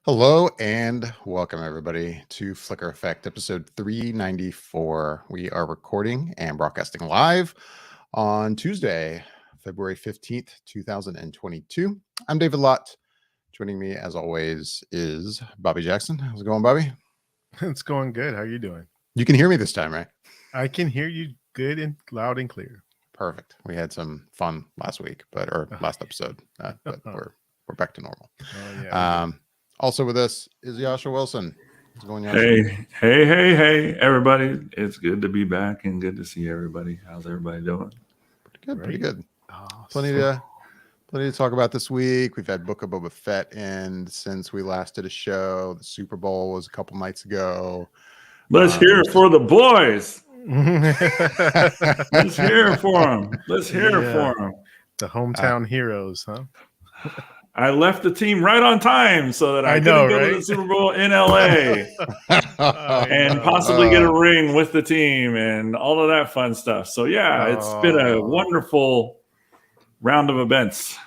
Hello and welcome everybody to Flicker Effect episode 394. We are recording and broadcasting live on Tuesday, February 15th, 2022. I'm David Lott. Joining me as always is Bobby Jackson. How's it going, Bobby? It's going good. How are you doing? You can hear me this time, right? I can hear you good and loud and clear. Perfect. We had some fun last week, or last episode, but we're back to normal. Oh, yeah. Also with us is Jascha Wilson. How's it going, Jascha? Hey, everybody. It's good to be back and good to see everybody. How's everybody doing? Pretty good. Oh, Plenty to talk about this week. We've had Book of Boba Fett in since we last did a show. The Super Bowl was a couple nights ago. Let's hear it for the boys. Let's hear it for them. Let's hear it for them. The hometown heroes, huh? I left the team right on time so that I could go to the Super Bowl in LA and possibly get a ring with the team and all of that fun stuff. So, it's been a wonderful round of events.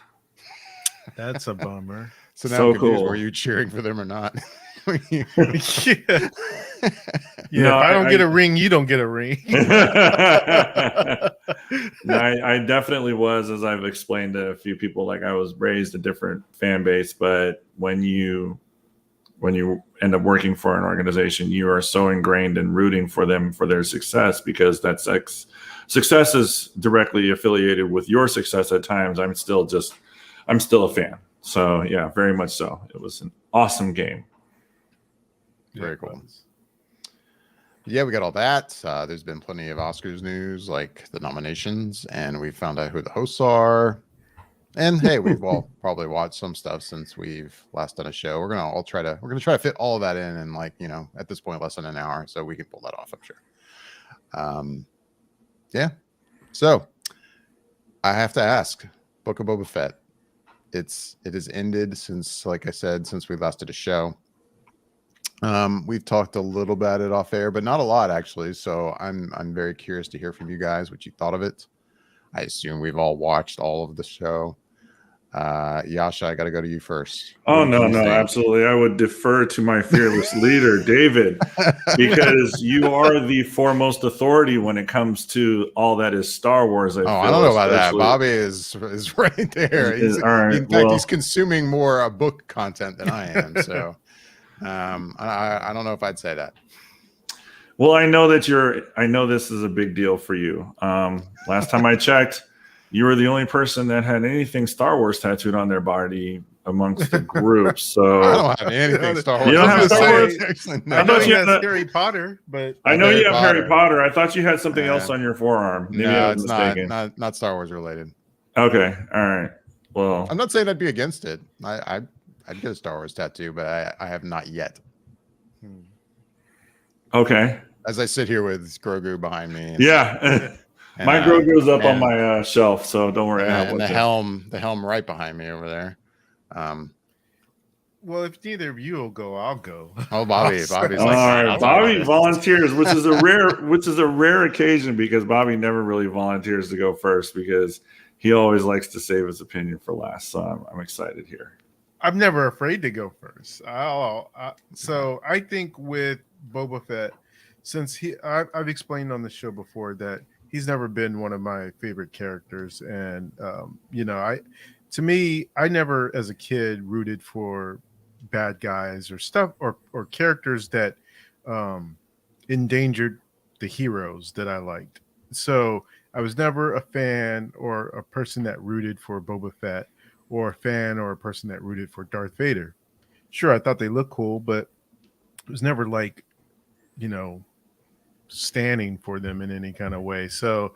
That's a bummer. So now I'm confused, were you cheering for them or not? If I don't get a ring, you don't get a ring. No, I definitely was, as I've explained to a few people. Like, I was raised a different fan base, but when you end up working for an organization, you are so ingrained in rooting for them for their success, because that success is directly affiliated with your success at times. I'm still a fan. So yeah, very much so. It was an awesome game. Very cool. Yeah, we got all that. There's been plenty of Oscars news, like the nominations, and we found out who the hosts are. And hey, we've all probably watched some stuff since we've last done a show. We're gonna try to fit all of that in, at this point, less than an hour, so we can pull that off, I'm sure. Yeah. So I have to ask, Book of Boba Fett. It has ended since, like I said, since we last did a show. We've talked a little about it off air, but not a lot actually. So I'm very curious to hear from you guys what you thought of it. I assume we've all watched all of the show. Jascha, I got to go to you first. Oh, no, absolutely. I would defer to my fearless leader, David, because you are the foremost authority when it comes to all that is Star Wars. I don't know about that. Bobby is right there. In fact, he's consuming more book content than I am. So I don't know if I'd say that. Well, I know this is a big deal for you. Last time I checked, you were the only person that had anything Star Wars tattooed on their body amongst the group. So I don't have anything Star Wars. You don't have Star Wars? Actually, no. I know you have Harry Potter, but I know you have Harry Potter. I thought you had something else on your forearm. Maybe I was mistaken. Not Star Wars related. Okay, all right. Well, I'm not saying I'd be against it. I'd get a Star Wars tattoo, but I have not yet. Okay. As I sit here with Grogu behind me. My Grogu's up on my shelf, so don't worry. And the helm right behind me over there. Well, if neither of you will go, I'll go. Oh, Bobby's like, all right. Bobby volunteers, which is a rare occasion, because Bobby never really volunteers to go first, because he always likes to save his opinion for last. So I'm excited here. I'm never afraid to go first. So I think with Boba Fett, since I've explained on the show before that he's never been one of my favorite characters, and to me, I never as a kid rooted for bad guys or stuff or characters that endangered the heroes that I liked. So I was never a fan or a person that rooted for Boba Fett, or a fan or a person that rooted for Darth Vader. Sure, I thought they looked cool, but it was never like, standing for them in any kind of way. So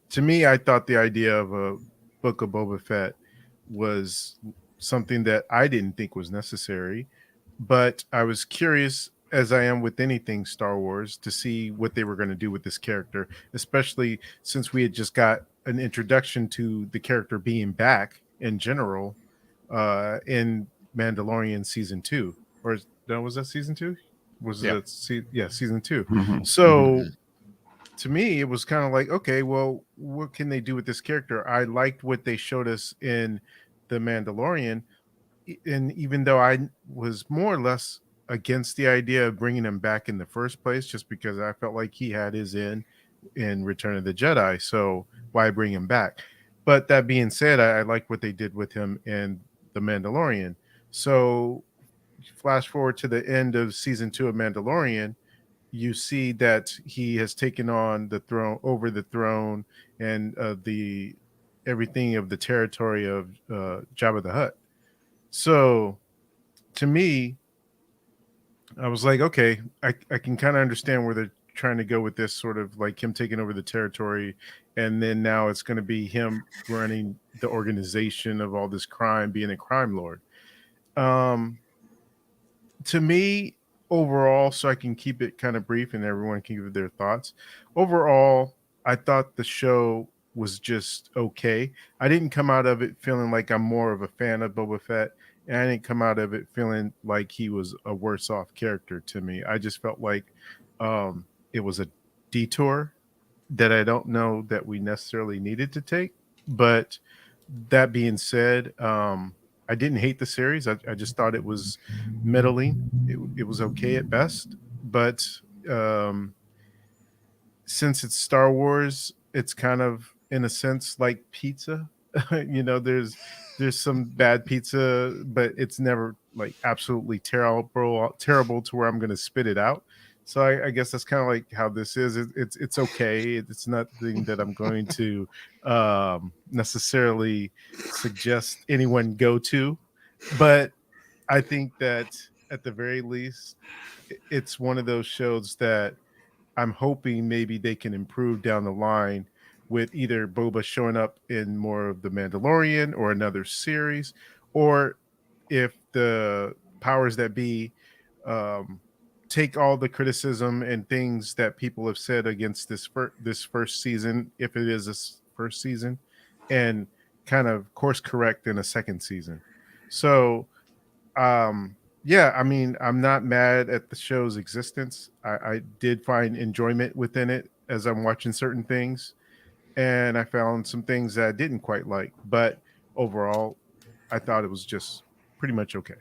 to me, I thought the idea of a Book of Boba Fett was something that I didn't think was necessary, but I was curious, as I am with anything Star Wars, to see what they were going to do with this character, especially since we had just got an introduction to the character being back in general in Mandalorian season 2. Or was that season 2? Season 2. Mm-hmm. So to me, it was kind of like, okay, well, what can they do with this character? I liked what they showed us in The Mandalorian. and even though I was more or less against the idea of bringing him back in the first place, just because I felt like he had his in Return of the Jedi, so why bring him back? But that being said, I like what they did with him in The Mandalorian. So flash forward to the end of season 2 of Mandalorian, you see that he has taken on the throne, over the throne, and the everything of the territory of Jabba the Hutt. So to me, I was like, okay, I can kind of understand where they're trying to go with this, sort of like him taking over the territory, and then now it's going to be him running the organization of all this crime, being a crime lord. Um, to me, overall, so I can keep it kind of brief and everyone can give their thoughts. Overall, I thought the show was just okay. I didn't come out of it feeling like I'm more of a fan of Boba Fett, and I didn't come out of it feeling like he was a worse off character to me. I just felt like it was a detour that I don't know that we necessarily needed to take. But that being said, I didn't hate the series. I just thought it was middling. It was okay at best. But since it's Star Wars, it's kind of in a sense like pizza. There's some bad pizza, but it's never like absolutely terrible to where I'm going to spit it out. So I guess that's kind of like how this is. It's okay. It's nothing that I'm going to necessarily suggest anyone go to, but I think that at the very least, it's one of those shows that I'm hoping maybe they can improve down the line with either Boba showing up in more of the Mandalorian or another series, or if the powers that be take all the criticism and things that people have said against this first season, if it is this first season, and kind of course correct in a second season. So yeah, I mean, I'm not mad at the show's existence. I did find enjoyment within it as I'm watching certain things, and I found some things that I didn't quite like. But overall, I thought it was just pretty much okay.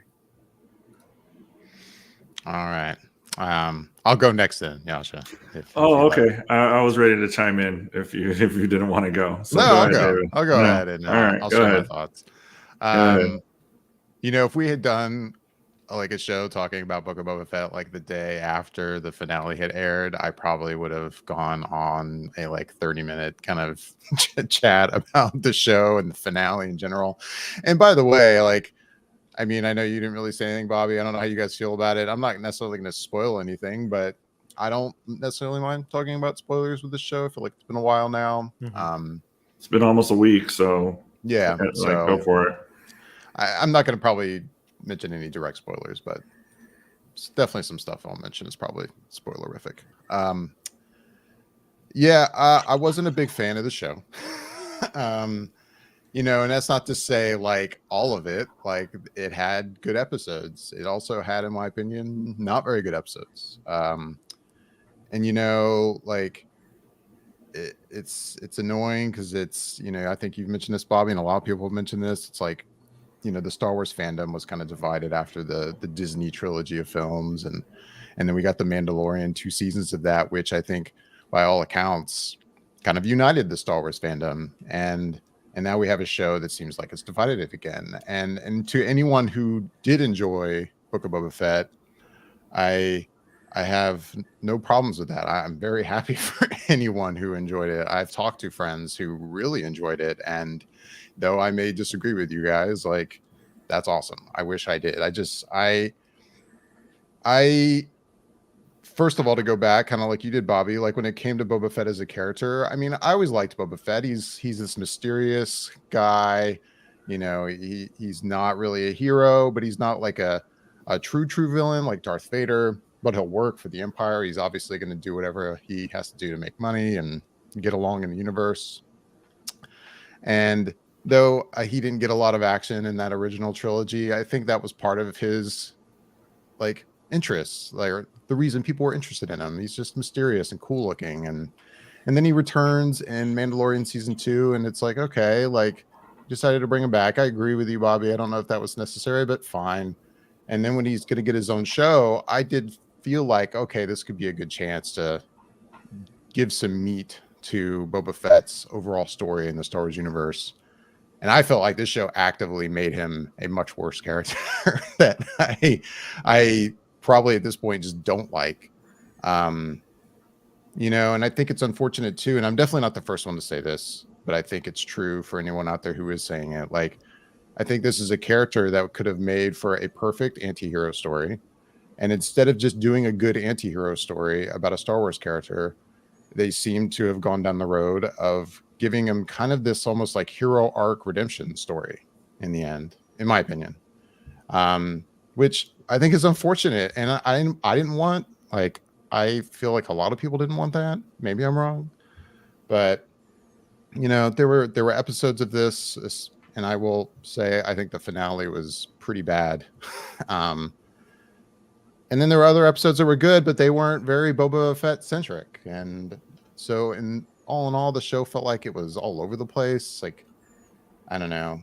All right. I'll go next then, Jascha. If Oh, you'd like. okay. I was ready to chime in if you didn't want to go. So No, go I'll ahead, go. David. I'll go No. ahead and All right, I'll go share my ahead. thoughts. Go ahead. If we had done like a show talking about Book of Boba Fett like the day after the finale had aired, I probably would have gone on a like 30-minute kind of chat about the show and the finale in general. And by the way, like, I mean, I know you didn't really say anything, Bobby. I don't know how you guys feel about it. I'm not necessarily going to spoil anything, but I don't necessarily mind talking about spoilers with the show. I feel like it's been a while now. It's been almost a week, so Yeah, like go for it. I'm not going to probably mention any direct spoilers, but it's definitely some stuff I'll mention is probably spoilerific. I wasn't a big fan of the show. And that's not to say like all of it. Like it had good episodes. It also had, in my opinion, not very good episodes. Like it's annoying because it's I think you've mentioned this, Bobby, and a lot of people have mentioned this. It's like the Star Wars fandom was kind of divided after the Disney trilogy of films, and then we got the Mandalorian, 2 seasons of that, which I think by all accounts kind of united the Star Wars fandom, and now we have a show that seems like it's divided it again. And to anyone who did enjoy Book of Boba Fett, I have no problems with that. I'm very happy for anyone who enjoyed it. I've talked to friends who really enjoyed it, and though I may disagree with you guys, like that's awesome. I wish I did. I first of all, to go back kind of like you did, Bobby, like when it came to Boba Fett as a character, I mean, I always liked Boba Fett. He's this mysterious guy. He's not really a hero, but he's not like a true villain like Darth Vader, but he'll work for the Empire. He's obviously going to do whatever he has to do to make money and get along in the universe. And though he didn't get a lot of action in that original trilogy, I think that was part of his like interests, like the reason people were interested in him. He's just mysterious and cool looking, and then he returns in Mandalorian season 2, and it's like, okay, like decided to bring him back. I agree with you, Bobby. I don't know if that was necessary, but fine. And then when he's going to get his own show, I did feel like, okay, this could be a good chance to give some meat to Boba Fett's overall story in the Star Wars universe. And I felt like this show actively made him a much worse character that I probably at this point just don't like. You know, and I think it's unfortunate too. And I'm definitely not the first one to say this, but I think it's true for anyone out there who is saying it. Like, I think this is a character that could have made for a perfect anti-hero story. And instead of just doing a good anti-hero story about a Star Wars character, they seem to have gone down the road of giving him kind of this almost like hero arc redemption story in the end, in my opinion, which I think is unfortunate. And I didn't want, like, I feel like a lot of people didn't want that. Maybe I'm wrong, but you know, there were episodes of this, and I will say I think the finale was pretty bad. And then there were other episodes that were good, but they weren't very Boba Fett centric. And so in all, the show felt like it was all over the place. Like, I don't know.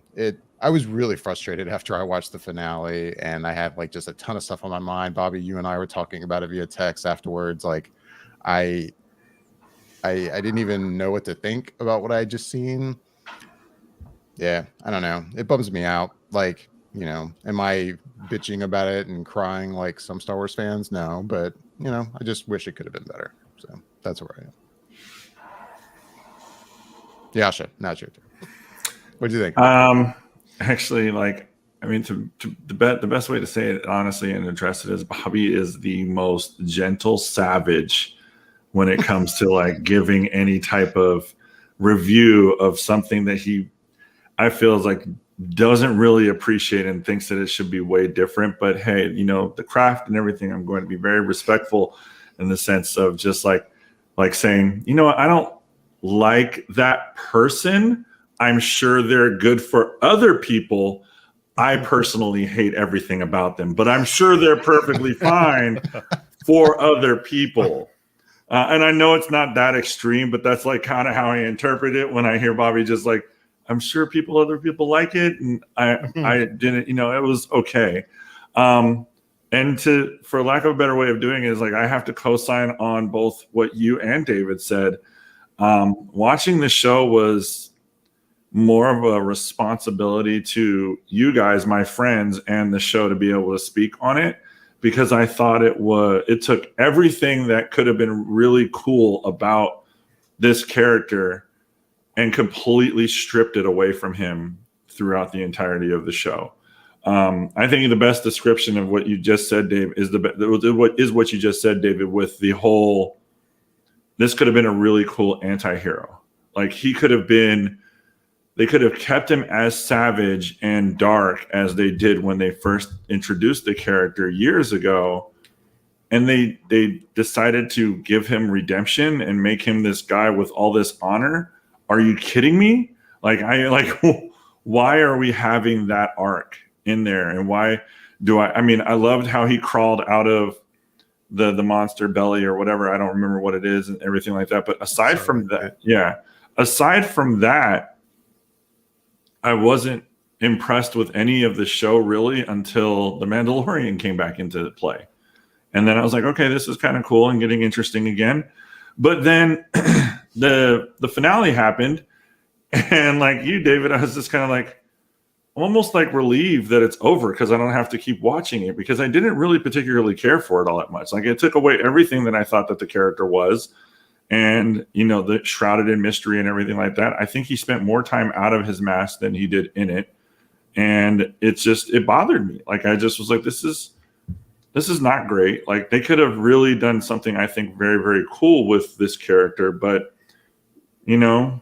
I was really frustrated after I watched the finale, and I had like just a ton of stuff on my mind. Bobby, you and I were talking about it via text afterwards. Like, I didn't even know what to think about what I had just seen. Yeah, I don't know. It bums me out. Like, you know, am I bitching about it and crying like some Star Wars fans? No, but you know, I just wish it could have been better. So that's where I am. Jascha, not your turn. What do you think? Actually, like, I mean, the best way to say it honestly and address it is Bobby is the most gentle savage when it comes to like giving any type of review of something that I feel is like doesn't really appreciate and thinks that it should be way different. But hey, you know, the craft and everything, I'm going to be very respectful in the sense of just like saying, you know what, I don't like that person. I'm sure they're good for other people. I personally hate everything about them, but I'm sure they're perfectly fine for other people. And I know it's not that extreme, but that's like kind of how I interpret it when I hear Bobby just like, I'm sure other people like it. And I didn't, you know, it was okay. And for lack of a better way of doing it is like, I have to co-sign on both what you and David said. Watching the show was more of a responsibility to you guys, my friends, and the show to be able to speak on it, because I thought it took everything that could have been really cool about this character and completely stripped it away from him throughout the entirety of the show. I think the best description of what you just said, Dave, is what you just said, David, with the whole, this could have been a really cool anti-hero. Like, they could have kept him as savage and dark as they did when they first introduced the character years ago. And they decided to give him redemption and make him this guy with all this honor. Are you kidding me? Why are we having that arc in there? And why I loved how he crawled out of the monster belly or whatever. I don't remember what it is and everything like that. But aside from that, I wasn't impressed with any of the show really until The Mandalorian came back into play. And then I was like, okay, this is kind of cool and getting interesting again. But then the finale happened, and like you, David, I was just kind of like, almost like relieved that it's over because I don't have to keep watching it, because I didn't really particularly care for it all that much. Like, it took away everything that I thought that the character was. And, you know, the shrouded in mystery and everything like that. I think he spent more time out of his mask than he did in it. And it bothered me. Like, I just was like, this is not great. Like, they could have really done something, I think, very, very cool with this character. But, you know,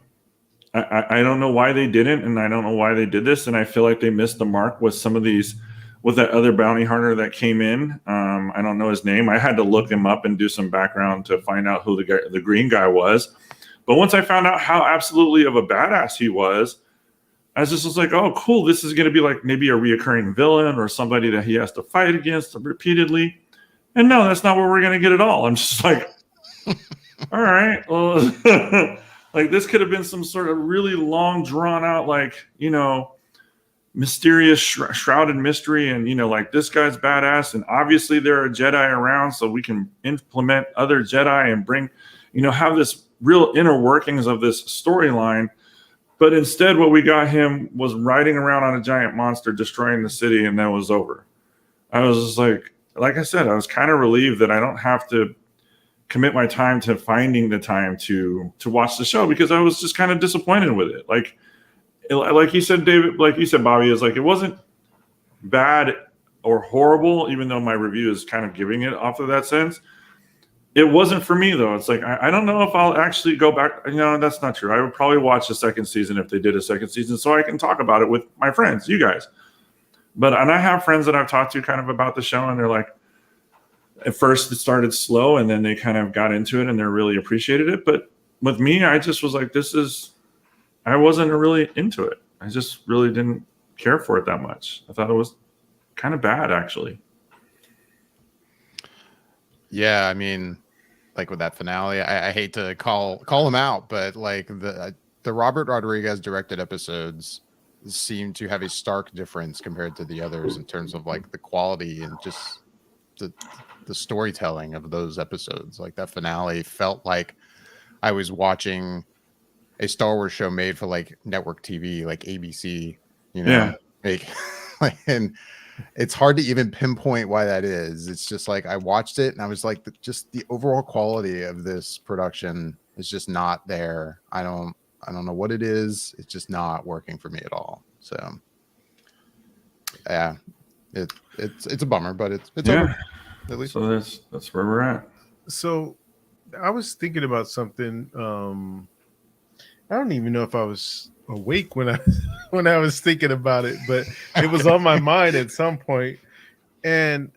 I don't know why they didn't. And I don't know why they did this. And I feel like they missed the mark with some of these, with that other bounty hunter that came in. I don't know his name. I had to look him up and do some background to find out who the green guy was. But once I found out how absolutely of a badass he was like, oh, cool. This is going to be like maybe a reoccurring villain or somebody that he has to fight against repeatedly. And no, that's not what we're going to get at all. I'm just like, all right, well, Like this could have been some sort of really long, drawn out, like, you know, mysterious shrouded mystery, and you know, like this guy's badass, and obviously there are Jedi around, so we can implement other Jedi and bring, you know, have this real inner workings of this storyline. But instead, what we got him was riding around on a giant monster, destroying the city, and that was over. I was just like I said, I was kind of relieved that I don't have to commit my time to finding the time to watch the show, because I was just kind of disappointed with it. Like you said, David, like you said, Bobby, is like, it wasn't bad or horrible, even though my review is kind of giving it off of that sense. It wasn't for me, though. It's like, I don't know if I'll actually go back. You know, that's not true. I would probably watch the second season if they did a second season, so I can talk about it with my friends, you guys. And I have friends that I've talked to kind of about the show, and they're like, at first it started slow, and then they kind of got into it, and they really appreciated it. But with me, I just was like, I wasn't really into it. I just really didn't care for it that much. I thought it was kind of bad, actually. Yeah, I mean, like with that finale, I hate to call him out, but like the Robert Rodriguez directed episodes seem to have a stark difference compared to the others in terms of like the quality and just the storytelling of those episodes. Like that finale felt like I was watching a Star Wars show made for like network TV, like ABC, you know, and it's hard to even pinpoint why that is. It's just like I watched it and I was like, just the overall quality of this production is just not there. I don't know what it is. It's just not working for me at all. So yeah, it's a bummer, but it's over, at least. So that's where we're at. So I was thinking about something. I don't even know if I was awake when I was thinking about it, but it was on my mind at some point, and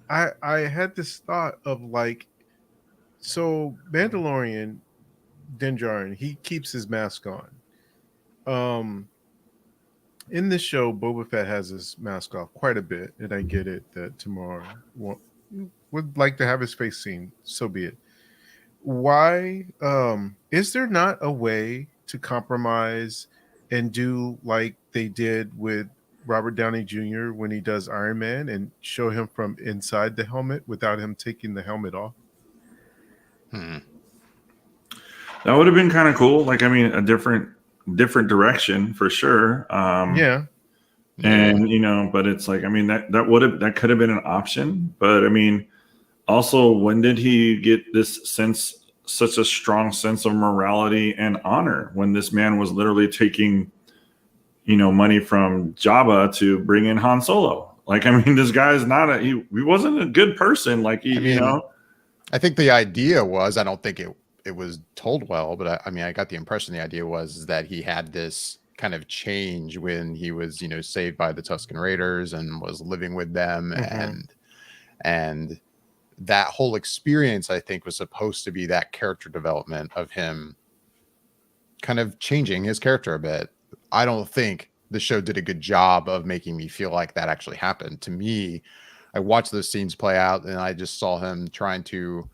I had this thought of like, so Mandalorian Din Djarin, he keeps his mask on. In this show, Boba Fett has his mask off quite a bit, and I get it that Tamar would like to have his face seen. So be it. Why is there not a way to compromise and do like they did with Robert Downey Jr. when he does Iron Man and show him from inside the helmet without him taking the helmet off? That would have been kind of cool. Like, I mean, a different direction for sure. Yeah. And you know, but it's like, I mean, that could have been an option. But I mean, also, when did he get such a strong sense of morality and honor, when this man was literally taking, you know, money from Jabba to bring in Han Solo? Like, I mean, this guy's not he wasn't a good person. Like, you know, I think the idea was, I don't think it was told well, but I mean, I got the impression the idea was that he had this kind of change when he was, you know, saved by the Tusken Raiders and was living with them, and that whole experience, I think, was supposed to be that character development of him kind of changing his character a bit. I don't think the show did a good job of making me feel like that actually happened. To me, I watched those scenes play out and I just saw him trying to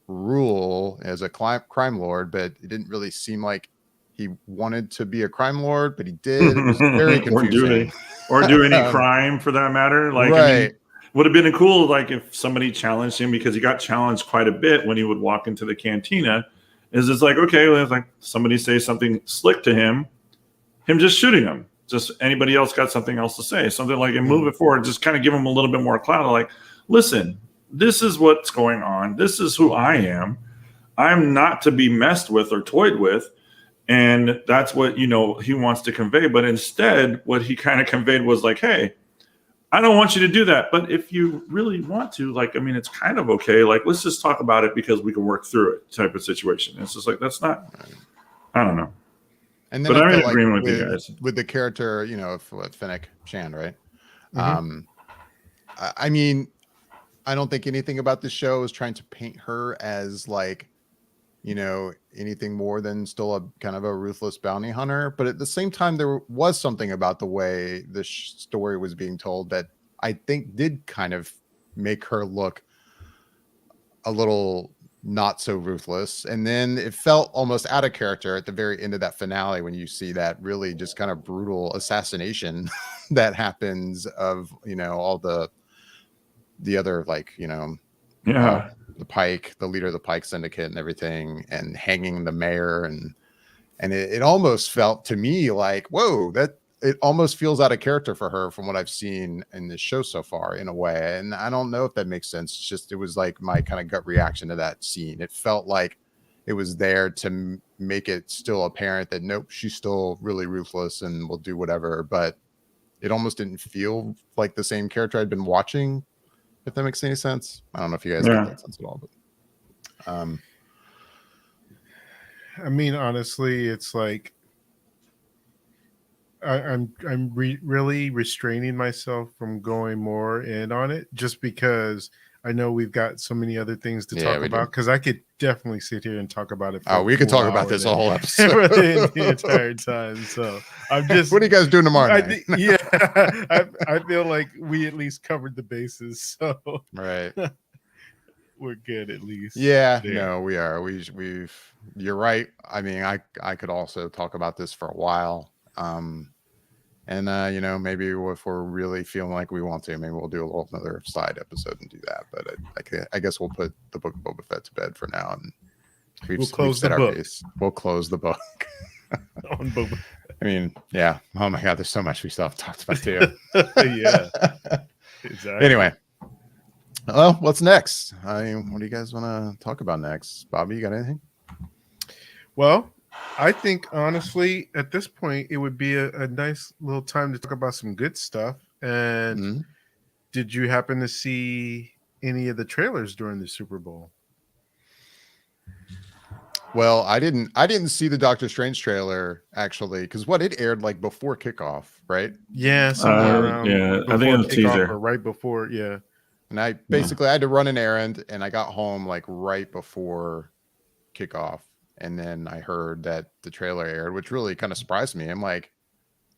rule as a crime lord, but it didn't really seem like he wanted to be a crime lord, but he did. It was very confusing. or do any crime for that matter. Like, right. I mean, would have been cool, like, if somebody challenged him, because he got challenged quite a bit when he would walk into the cantina. Is it's like, okay, well, it's like somebody say something slick to him just shooting him. Just anybody else got something else to say, something like, and move it forward, just kind of give him a little bit more clout. Like, listen, this is what's going on. This is who I am. I'm not to be messed with or toyed with. And that's what, you know, he wants to convey. But instead, what he kind of conveyed was like, hey, I don't want you to do that. But if you really want to, like, I mean, it's kind of okay. Like, let's just talk about it because we can work through it type of situation. It's just like, that's not, I don't know. And then but I'm in like agreement with you guys. With the character, you know, Fennec Shand, right? I mean, I don't think anything about the show is trying to paint her as like, you know, anything more than still a kind of a ruthless bounty hunter. But at the same time, there was something about the way the story was being told that I think did kind of make her look a little not so ruthless. And then it felt almost out of character at the very end of that finale when you see that really just kind of brutal assassination that happens of, all the other, like, Yeah. the leader of the Pike Syndicate and everything, and hanging the mayor. And it almost felt to me like, whoa, that it almost feels out of character for her from what I've seen in this show so far, in a way. And I don't know if that makes sense. It's just, it was like my kind of gut reaction to that scene. It felt like it was there to make it still apparent that nope, she's still really ruthless and will do whatever. But it almost didn't feel like the same character I'd been watching, if that makes any sense. I don't know if you guys get that sense at all, but I mean, honestly, it's like I'm really restraining myself from going more in on it, just because I know we've got so many other things to talk about. Because I could definitely sit here and talk about it. We could talk about this a whole episode for the entire time. So I'm just. What are you guys doing tomorrow night? I feel like we at least covered the bases. So right. We're good at least. Yeah, no, we are. We've. You're right. I mean, I could also talk about this for a while. And maybe if we're really feeling like we want to, maybe we'll do another side episode and do that. But I guess we'll put the Book of Boba Fett to bed for now, and we'll close the book. We'll close the book on Boba. I mean, yeah. Oh my God, there's so much we still have talked about too. Yeah. Exactly. Anyway. Well, what's next? I mean, what do you guys want to talk about next? Bobby, you got anything? Well, I think honestly, at this point, it would be a nice little time to talk about some good stuff. And did you happen to see any of the trailers during the Super Bowl? Well, I didn't see the Doctor Strange trailer actually, because it aired like before kickoff, right? Yeah, somewhere around. Yeah, I think it was teaser or right before. Yeah. And I basically had to run an errand, and I got home like right before kickoff. And then I heard that the trailer aired, which really kind of surprised me. I'm like,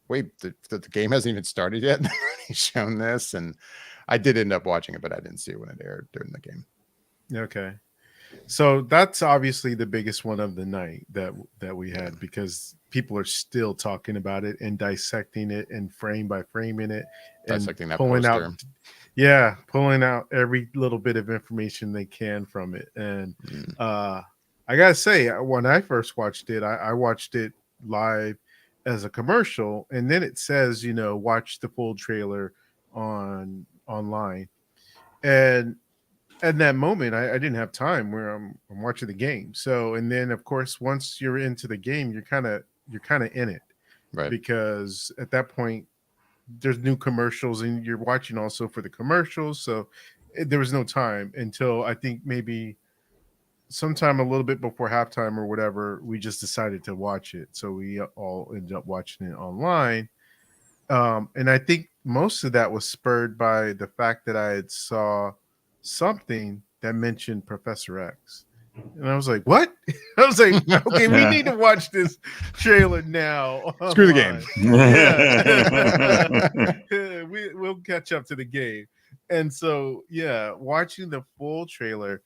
wait, the game hasn't even started yet? They've already shown this. And I did end up watching it, but I didn't see it when it aired during the game. Okay. So that's obviously the biggest one of the night that we had, because people are still talking about it and dissecting it and frame by frame in it. Dissecting that pulling poster. out. Yeah, pulling out every little bit of information they can from it. And I gotta say, when I first watched it, I watched it live as a commercial, and then it says, watch the full trailer online. And at that moment, I didn't have time where I'm watching the game. So, and then of course, once you're into the game, you're kind of in it, right? Because at that point, there's new commercials, and you're watching also for the commercials. So there was no time until I think maybe sometime a little bit before halftime or whatever, we just decided to watch it. So we all ended up watching it online. And I think most of that was spurred by the fact that I had saw something that mentioned Professor X. And I was like, what? I was like, okay, we need to watch this trailer now. Screw the game. We'll catch up to the game. And so, yeah, watching the full trailer,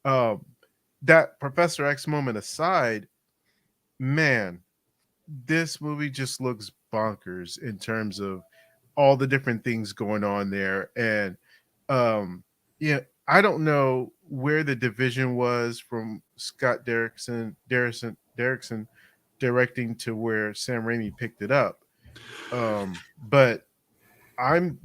that Professor X moment aside, man, this movie just looks bonkers in terms of all the different things going on there. And I don't know where the division was from Scott Derrickson directing to where Sam Raimi picked it up. But I'm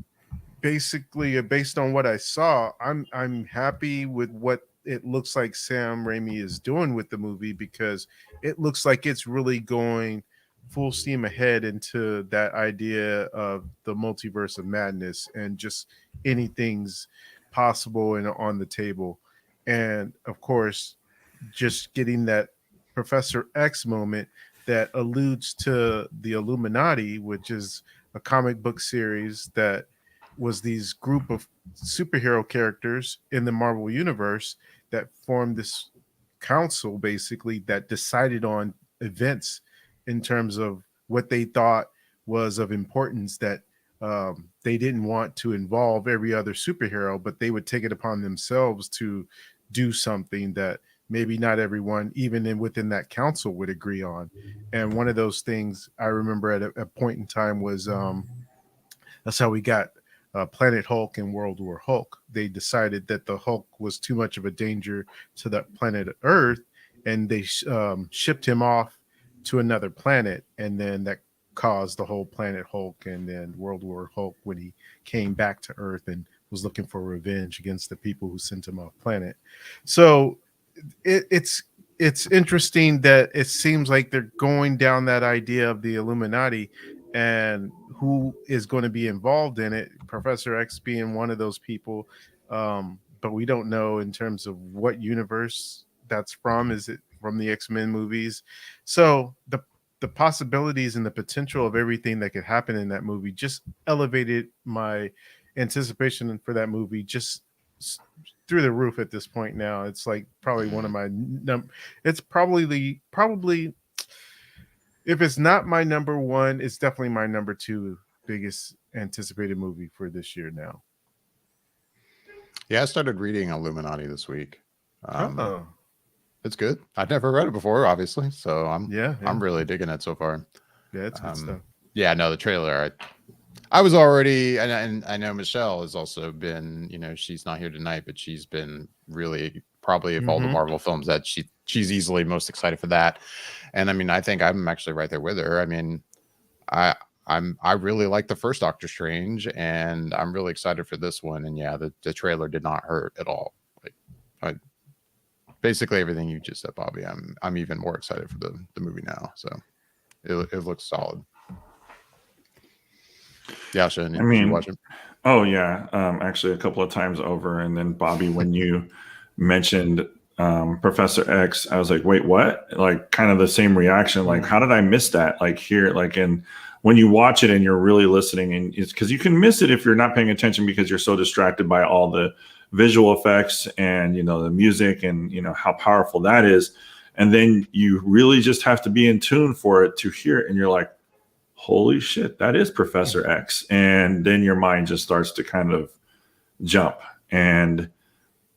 basically, based on what I saw, I'm happy with what it looks like Sam Raimi is doing with the movie, because it looks like it's really going full steam ahead into that idea of the multiverse of madness and just anything's possible and on the table. And of course, just getting that Professor X moment that alludes to the Illuminati, which is a comic book series that was these group of superhero characters in the Marvel universe that formed this council, basically, that decided on events in terms of what they thought was of importance, that they didn't want to involve every other superhero, but they would take it upon themselves to do something that maybe not everyone, even within that council, would agree on. And one of those things I remember at a point in time was that's how we got Planet Hulk and World War Hulk. They decided that the Hulk was too much of a danger to the planet Earth, and they shipped him off to another planet, and then that caused the whole Planet Hulk and then World War Hulk when he came back to Earth and was looking for revenge against the people who sent him off planet. So it's interesting that it seems like they're going down that idea of the Illuminati and who is going to be involved in it. Professor X being one of those people, but we don't know in terms of what universe that's from. Is it from the X-Men movies? So the possibilities and the potential of everything that could happen in that movie just elevated my anticipation for that movie just through the roof at this point. Now it's like probably one of my it's probably if it's not my number one, it's definitely my number two biggest anticipated movie for this year now. Yeah, I started reading Illuminati this week. Oh. It's good. I've never read it before, obviously, so I'm really digging it so far. Yeah, it's good stuff. Yeah, no, the trailer. I was already, and I know Michelle has also been. You know, she's not here tonight, but she's been really probably of all the Marvel films that she's easily most excited for that. And I mean, I think I'm actually right there with her. I mean, I really like the first Doctor Strange, and I'm really excited for this one. And yeah, the trailer did not hurt at all. Like, basically everything you just said, Bobby. I'm even more excited for the movie now. So it looks solid. Yeah, did you watch it? Oh yeah, actually a couple of times over. And then Bobby, when you mentioned Professor X, I was like, wait, what? Like kind of the same reaction. Like, how did I miss that? Like here, like in when you watch it and you're really listening, and it's because you can miss it if you're not paying attention because you're so distracted by all the visual effects and the music and how powerful that is. And then you really just have to be in tune for it to hear it. And you're like, holy shit, that is Professor X. And then your mind just starts to kind of jump. And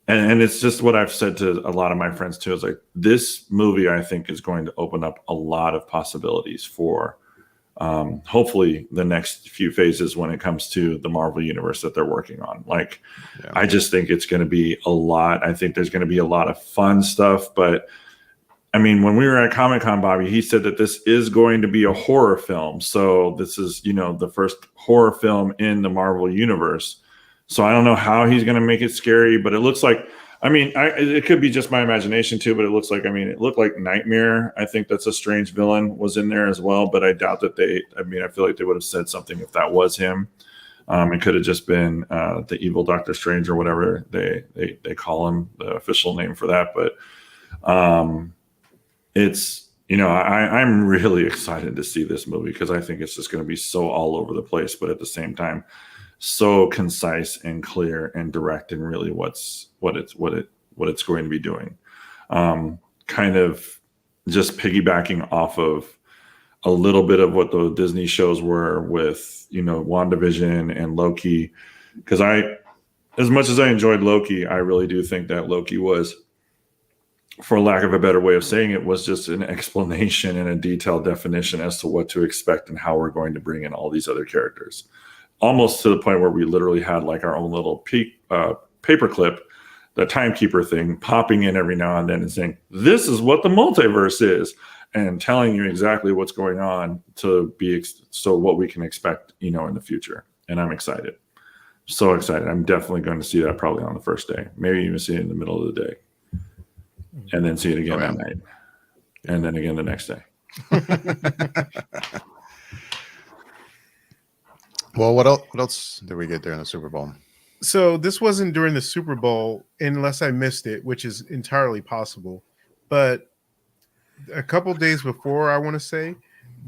it's just what I've said to a lot of my friends too. Is like, this movie, I think, is going to open up a lot of possibilities for hopefully the next few phases when it comes to the Marvel universe that they're working on. Like, I just think it's going to be a lot. I think there's going to be a lot of fun stuff. But I mean, when we were at Comic-Con, Bobby, he said that this is going to be a horror film. So this is, the first horror film in the Marvel universe. So I don't know how he's going to make it scary, but it looks like, I mean, it could be just my imagination too, but it looks like, it looked like Nightmare. I think that's a strange villain was in there as well, but I doubt that I feel like they would have said something if that was him. It could have just been the evil Doctor Strange or whatever they call him, the official name for that. But it's, I'm really excited to see this movie because I think it's just going to be so all over the place, but at the same time, so concise and clear and direct and really what it's going to be doing. Kind of just piggybacking off of a little bit of what the Disney shows were with, WandaVision and Loki. Because as much as I enjoyed Loki, I really do think that Loki was, for lack of a better way of saying it, was just an explanation and a detailed definition as to what to expect and how we're going to bring in all these other characters. Almost to the point where we literally had like our own little paperclip, the timekeeper thing, popping in every now and then and saying, this is what the multiverse is, and telling you exactly what's going on to be so what we can expect, in the future. And I'm excited. So excited. I'm definitely going to see that probably on the first day, maybe even see it in the middle of the day, and then see it again that night, and then again the next day. Well, what else did we get during the Super Bowl? So this wasn't during the Super Bowl, unless I missed it, which is entirely possible. But a couple days before, I want to say,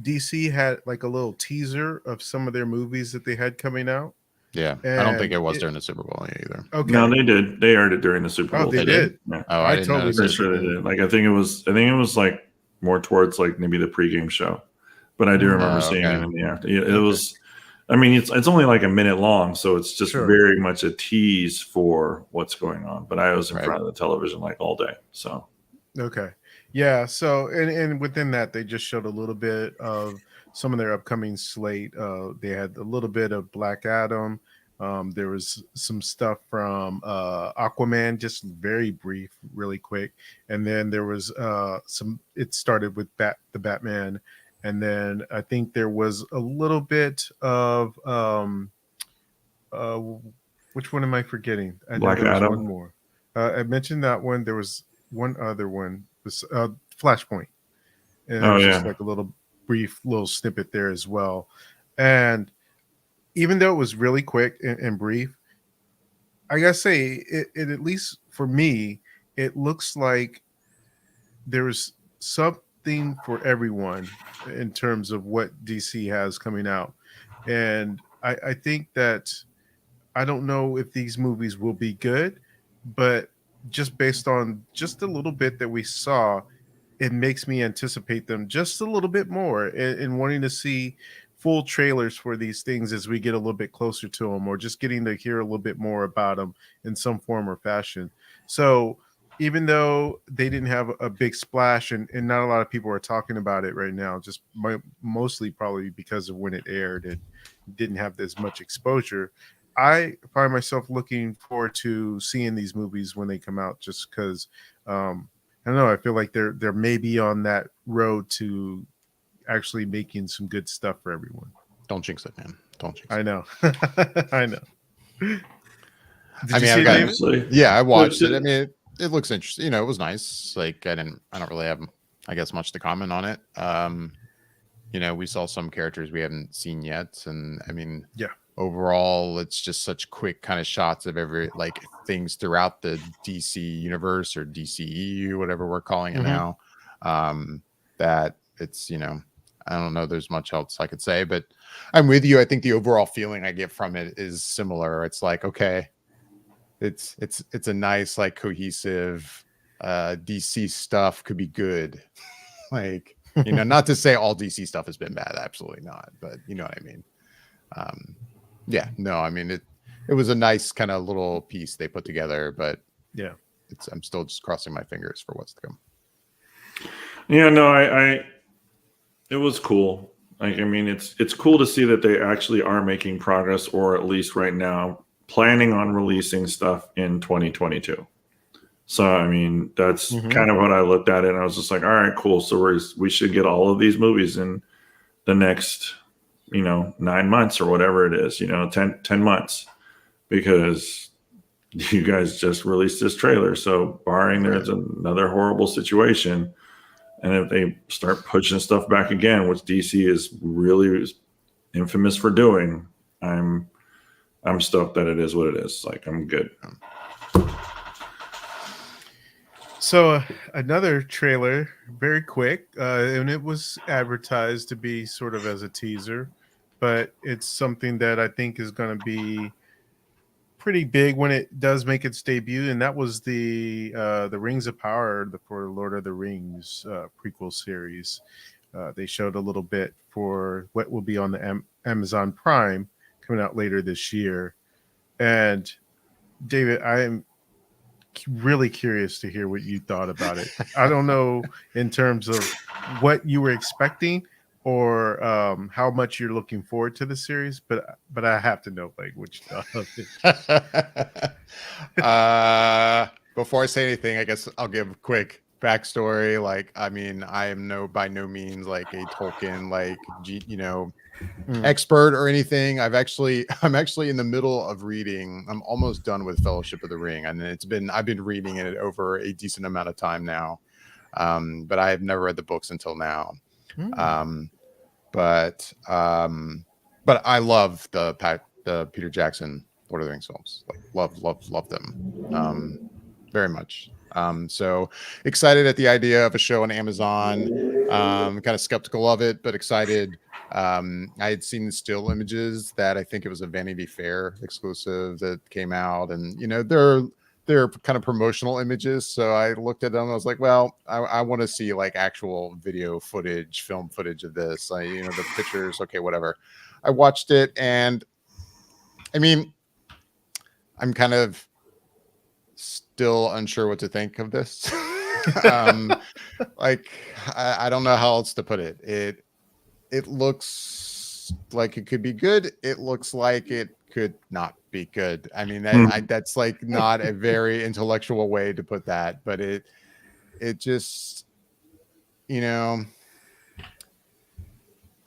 DC had like a little teaser of some of their movies that they had coming out. Yeah, and I don't think it was during the Super Bowl either. Okay, no, they did. They aired it during the Super Bowl. Oh, they did. Yeah. Oh, I didn't totally Pretty sure they did. Like, I think it was like more towards like maybe the pregame show, but I do remember seeing it in the after. It was. I mean, it's only like a minute long, so it's just Sure. very much a tease for what's going on. But I was in Right. front of the television like all day, so Okay. Yeah. So, and within that, they just showed a little bit of some of their upcoming slate. They had a little bit of Black Adam. There was some stuff from Aquaman, just very brief, really quick. And then there was it started with the Batman. And then I think there was a little bit of, uh, which one am I forgetting? I know Black there was Adam. one more. I mentioned that one. There was one other one, was Flashpoint, and it Oh was yeah, just like a little brief little snippet there as well. And even though it was really quick and brief, I gotta say it at least for me, it looks like there's something for everyone in terms of what DC has coming out. And I think that I don't know if these movies will be good, but just based on just a little bit that we saw, it makes me anticipate them just a little bit more and wanting to see full trailers for these things as we get a little bit closer to them, or just getting to hear a little bit more about them in some form or fashion. So even though they didn't have a big splash, and not a lot of people are talking about it right now, just mostly probably because of when it aired and didn't have as much exposure, I find myself looking forward to seeing these movies when they come out, just because I don't know. I feel like they're maybe on that road to actually making some good stuff for everyone. Don't jinx it, man. Don't jinx it. I know. I know. Did I you mean, see I've it, got- David? obviously. Yeah, I watched it. I mean, it looks interesting. You know, it was nice. Like I don't really have, I guess, much to comment on it. You know, we saw some characters we haven't seen yet, and I mean, Yeah. overall, it's just such quick kind of shots of every like things throughout the DC universe or DCEU, whatever we're calling it Mhm. now. That it's, you know, I don't know. There's much else I could say, but I'm with you. I think the overall feeling I get from it is similar. It's like, okay, it's a nice, like, cohesive DC stuff could be good. Like, you know, not to say all DC stuff has been bad, absolutely not, but you know what I mean. Yeah, no, I mean, it was a nice kind of little piece they put together, but Yeah. I'm still just crossing my fingers for what's to come. Yeah, no, it was cool. Like, I mean, it's cool to see that they actually are making progress, or at least right now planning on releasing stuff in 2022. So, I mean, that's Mhm. kind of what I looked at it, and I was just like, all right, cool. So we should get all of these movies in the next, 9 months or whatever it is, 10 months, because you guys just released this trailer. So, barring there's another horrible situation, and if they start pushing stuff back again, which DC is really infamous for doing, I'm stoked that it is what it is. Like, I'm good. So another trailer, very quick, and it was advertised to be sort of as a teaser, but it's something that I think is going to be pretty big when it does make its debut, and that was the Rings of Power for Lord of the Rings prequel series. They showed a little bit for what will be on the Amazon Prime coming out later this year. And David, I am really curious to hear what you thought about it. I don't know in terms of what you were expecting or how much you're looking forward to the series, but I have to know like what you thought of it. Before I say anything, I guess I'll give a quick backstory. Like, I mean, I am by no means like a Tolkien, like, expert or anything. I'm actually in the middle of reading. I'm almost done with Fellowship of the Ring, and I've been reading it over a decent amount of time now. But I have never read the books until now. But I love the Peter Jackson Lord of the Rings films. Like, love them very much. So excited at the idea of a show on Amazon. Kind of skeptical of it, but excited. I had seen still images that I think it was a Vanity Fair exclusive that came out, and they're kind of promotional images. So I looked at them and I was like, well, I want to see like actual video footage, film footage of this. The pictures, okay, whatever. I watched it, and I mean, I'm kind of still unsure what to think of this. Like I don't know how else to put it. It looks like it could be good. It looks like it could not be good. I mean, that's like not a very intellectual way to put that, but it just, you know,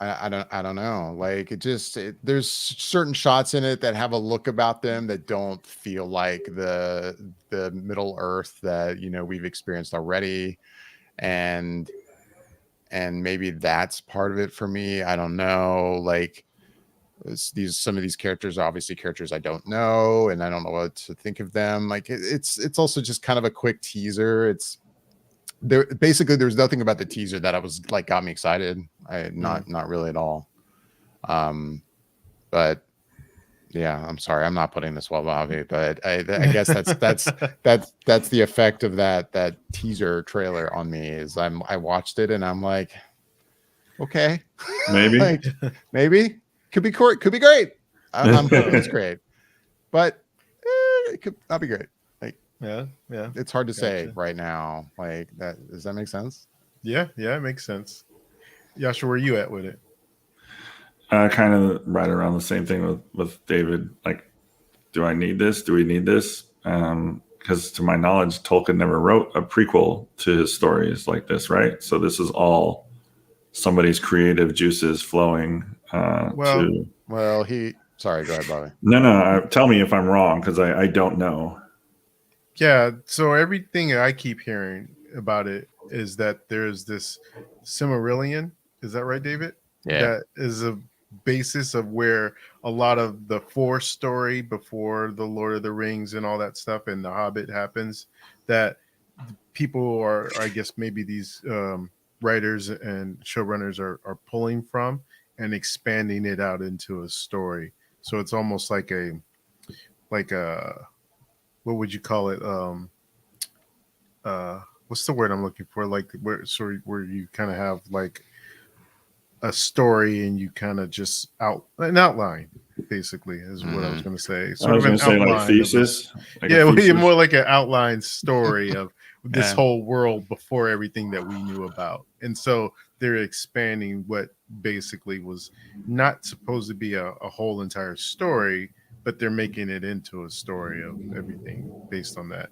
I don't know. Like there's certain shots in it that have a look about them that don't feel like the Middle Earth that, you know, we've experienced already. And maybe that's part of it for me. I don't know. Like some of these characters are obviously characters I don't know, and I don't know what to think of them. Like it's also just kind of a quick teaser. It's there basically there's nothing about the teaser that I was like got me excited. Not really at all. But yeah, I'm sorry, I'm not putting this well, Bobby, but I guess that's the effect of that teaser trailer on me. Is I watched it and I'm like, okay, Maybe. like, maybe could be great. I'm hoping it's great, but it could not be great. Yeah. It's hard to say right now. Like that, does that make sense? Yeah, it makes sense. Jascha, where are you at with it? Kind of right around the same thing with David. Like, do I need this? Do we need this? Because to my knowledge, Tolkien never wrote a prequel to his stories like this, right? So this is all somebody's creative juices flowing. Sorry, go ahead, Bobby. No. Tell me if I'm wrong, because I don't know. Yeah, so everything I keep hearing about it is that there's this Silmarillion. Is that right, David? Yeah. That is a basis of where a lot of the Force story before the Lord of the Rings and all that stuff and the Hobbit happens, that people are, I guess maybe these writers and showrunners are pulling from and expanding it out into a story. So it's almost like a what would you call it? What's the word I'm looking for? Like where you kind of have like a story and you kind of just an outline, basically, is what I was going to say. I was going to say like thesis. More like an outline story of this whole world before everything that we knew about. And so they're expanding what basically was not supposed to be a whole entire story, but they're making it into a story of everything based on that.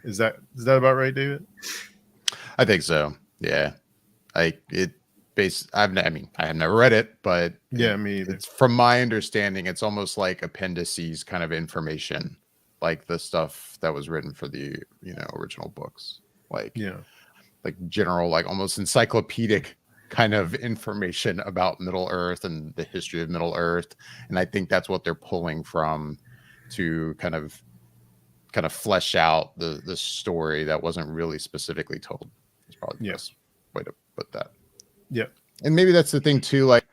Is that about right, David? I think so. Yeah. I have never read it, but yeah, me either. It's from my understanding, it's almost like appendices kind of information, like the stuff that was written for the, original books, like general, like almost encyclopedic kind of information about Middle Earth and the history of Middle Earth. And I think that's what they're pulling from to kind of flesh out the story that wasn't really specifically told. It's probably the best way to put that. Yeah. And maybe that's the thing too, like,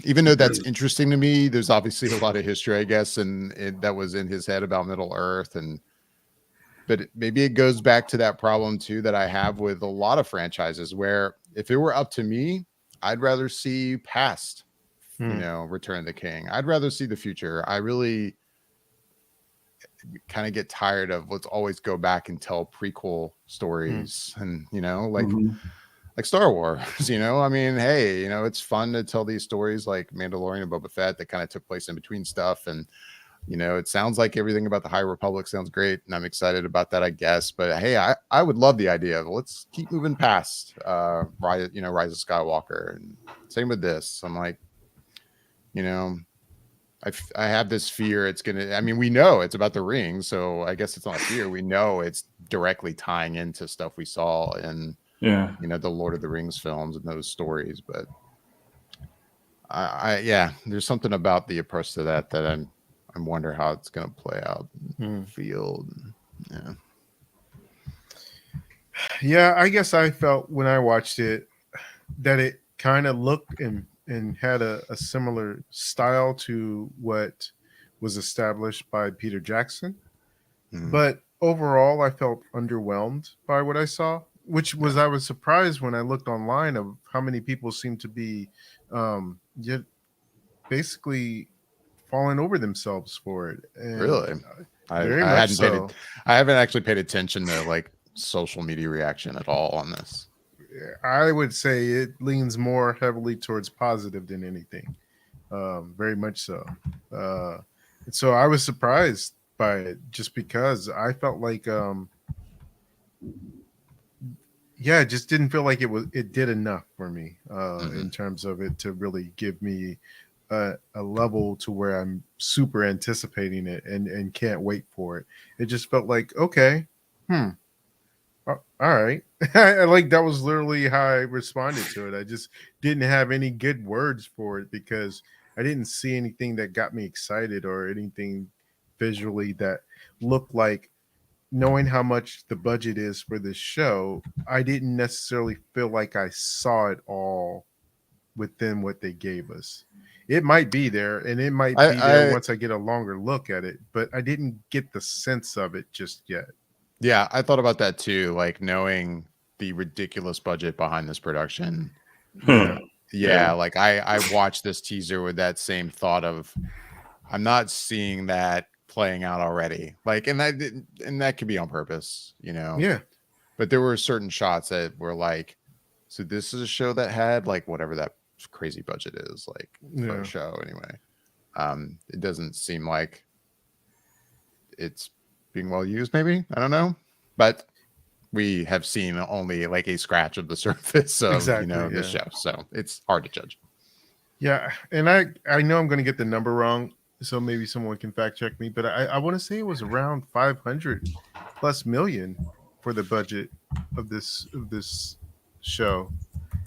even though that's interesting to me, there's obviously a lot of history, I guess, and that was in his head about Middle Earth. But maybe it goes back to that problem too that I have with a lot of franchises, where if it were up to me, I'd rather see past, Return of the King. I'd rather see the future. I really kind of get tired of let's always go back and tell prequel stories and, like Star Wars, I mean, hey, it's fun to tell these stories like Mandalorian and Boba Fett that kind of took place in between stuff. And, it sounds like everything about the High Republic sounds great. And I'm excited about that, I guess. But hey, I would love the idea of let's keep moving past Rise of Skywalker. And same with this. I'm like, I have this fear we know it's about the ring. So I guess it's not fear. We know it's directly tying into stuff we saw in the Lord of the Rings films and those stories. But there's something about the approach to that I wonder how it's going to play out in the field. Yeah, I guess I felt when I watched it that it kind of looked and had a similar style to what was established by Peter Jackson. But overall, I felt underwhelmed by what I saw, which was I was surprised when I looked online of how many people seem to be basically falling over themselves for it. And Really? I very I much hadn't so. I haven't actually paid attention to like social media reaction at all on this. I would say it leans more heavily towards positive than anything. Very much so. And so I was surprised by it just because I felt like, yeah, it just didn't feel like it did enough for me in terms of it to really give me a level to where I'm super anticipating it and can't wait for it. It just felt like, okay, all right. Like that was literally how I responded to it. I just didn't have any good words for it because I didn't see anything that got me excited or anything visually that looked like, knowing how much the budget is for this show, I didn't necessarily feel like I saw it all within what they gave us. It might be there and it might be there I once I get a longer look at it, but I didn't get the sense of it just yet. Yeah, I thought about that too, like knowing the ridiculous budget behind this production. Yeah. Yeah, like I watched this teaser with that same thought of I'm not seeing that playing out already. Like and that could be on purpose, you know. Yeah. But there were certain shots that were like, so this is a show that had like whatever that crazy budget is, like for Yeah. a show anyway. It doesn't seem like it's being well used, maybe. I don't know. But we have seen only like a scratch of the surface of Exactly, the yeah. show. So it's hard to judge. Yeah, and I know I'm going to get the number wrong, so maybe someone can fact check me, but I want to say it was around 500 plus million for the budget of this show.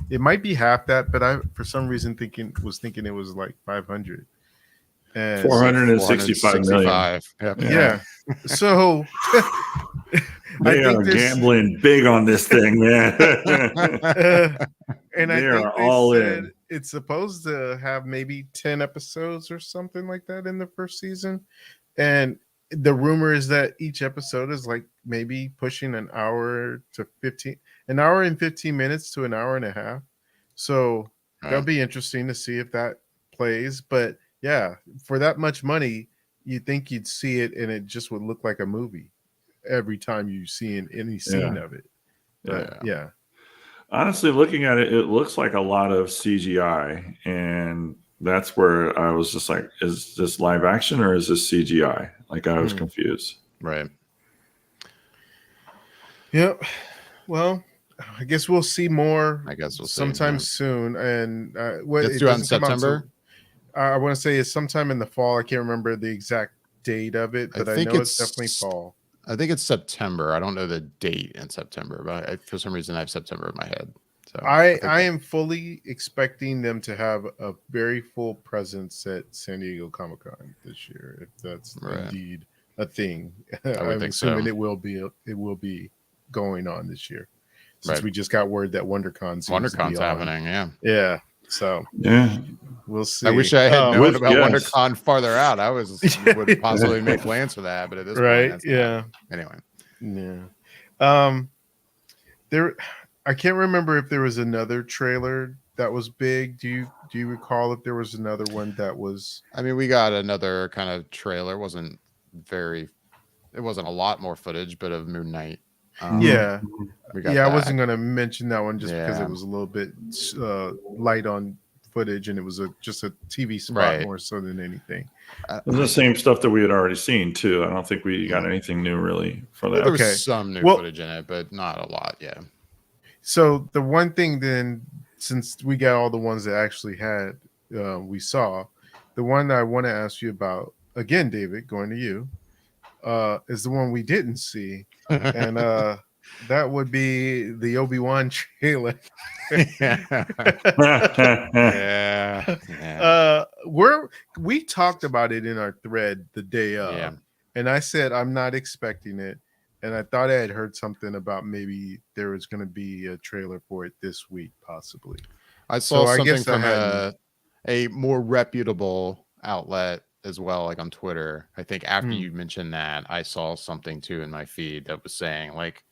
It might be half that, but I for some reason was thinking it was like 500. And 465 million. 465. Yep. yeah. So They are gambling big on this thing, man. and I They think are they all said in. it's supposed to have maybe 10 episodes or something like that in the first season. And the rumor is that each episode is like maybe pushing an hour and 15 minutes to an hour and a half. So that'll be interesting to see if that plays. But yeah, for that much money, you'd think you'd see it and it just would look like a movie every time you see any scene of it. But yeah. Honestly, looking at it, it looks like a lot of CGI, and that's where I was just like, is this live action or is this CGI? Like I was confused. Right. Yep. Well, I guess we'll see more. I guess we'll see, sometime soon. And let's do it in September. I want to say it's sometime in the fall. I can't remember the exact date of it, but I know it's definitely fall. I think it's September. I don't know the date in September, but for some reason I have September in my head. So I am fully expecting them to have a very full presence at San Diego Comic-Con this year, if that's indeed a thing. I'm assuming it will be going on this year, since we just got word that WonderCon's happening. Yeah. So we'll see. I wish I had known about WonderCon farther out. I would possibly make plans for that, but at this point, anyway. Yeah. I can't remember if there was another trailer that was big. Do you recall if there was another one that was? I mean, we got another kind of trailer. It wasn't a lot more footage, but of Moon Knight. I wasn't going to mention that one just because it was a little bit light on footage and it was just a TV spot more so than anything. The same stuff that we had already seen too. I don't think we got anything new really for that. There was some new footage in it, but not a lot. Yeah. So the one thing then, since we got all the ones that actually we saw, the one that I want to ask you about again, David, going to you, is the one we didn't see. And that would be the Obi-Wan trailer. We talked about it in our thread the day of, and I said I'm not expecting it, and I thought I had heard something about maybe there was going to be a trailer for it this week, possibly. I saw something from a more reputable outlet as well, like on Twitter. I think after you mentioned that, I saw something too in my feed that was saying like,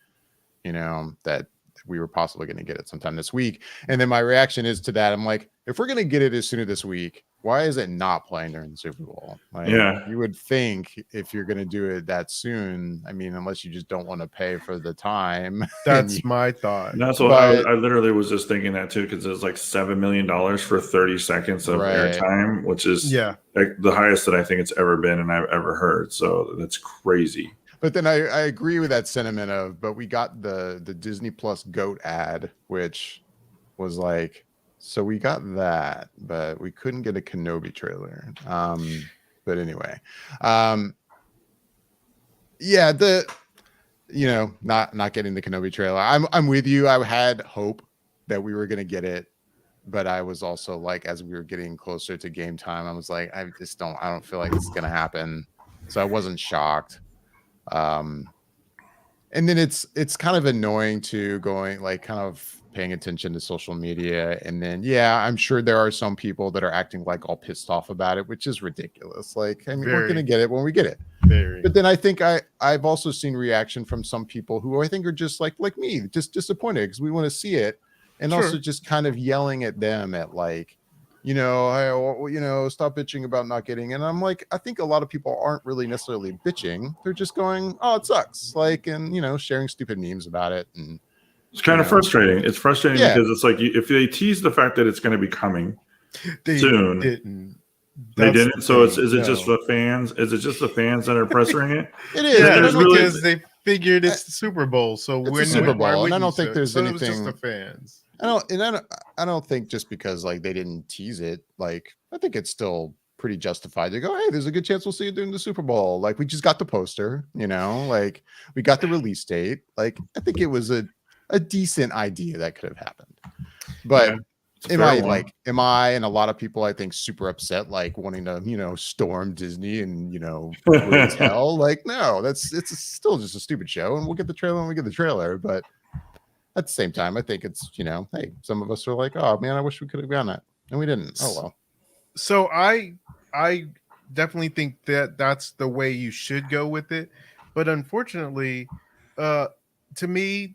that we were possibly going to get it sometime this week. And then my reaction is to that. I'm like, if we're going to get it as soon as this week, why is it not playing during the Super Bowl? Like, Yeah. you would think if you're going to do it that soon, I mean, unless you just don't want to pay for the time. That's my thought. That's what But- I literally was just thinking that too, because it's like $7 million for 30 seconds of Right. airtime, which is Yeah. like the highest that I think it's ever been and I've ever heard. So that's crazy. But then I agree with that sentiment of, but we got the Disney Plus GOAT ad, which was like, so we got that, but we couldn't get a Kenobi trailer. But anyway, yeah, not getting the Kenobi trailer. I'm with you. I had hope that we were gonna get it, but I was also like, as we were getting closer to game time, I was like, I don't feel like it's gonna happen. So I wasn't shocked. And then it's kind of annoying to going like kind of paying attention to social media, and then I'm sure there are some people that are acting like all pissed off about it, which is ridiculous. Like, I mean, we're gonna get it when we get it. Very. But then I think I've also seen reaction from some people who I think are just like me, just disappointed because we want to see it, and Sure. also just kind of yelling at them at like, stop bitching about not getting. And I'm like, I think a lot of people aren't really necessarily bitching. They're just going, oh, it sucks. Like, and, sharing stupid memes about it. And it's kind of frustrating. It's frustrating because it's like, if they tease the fact that it's going to be coming soon, they didn't. So is it just the fans? Is it just the fans that are pressuring it? It is. Yeah, Because because they figured it's the Super Bowl. So it's when the Super Bowl, and I don't you think say- there's so it was anything. just the fans. I don't think just because like they didn't tease it, like I think it's still pretty justified to go, hey, there's a good chance we'll see it during the Super Bowl. Like we just got the poster, like we got the release date. Like I think it was a decent idea that could have happened. But am I and a lot of people I think super upset, like wanting to, storm Disney and, raise hell? Like, no, it's still just a stupid show, and we'll get the trailer when we get the trailer. But at the same time, I think it's, hey, some of us are like, oh man, I wish we could have gotten that, and we didn't. Oh well. So I definitely think that that's the way you should go with it, but unfortunately, to me,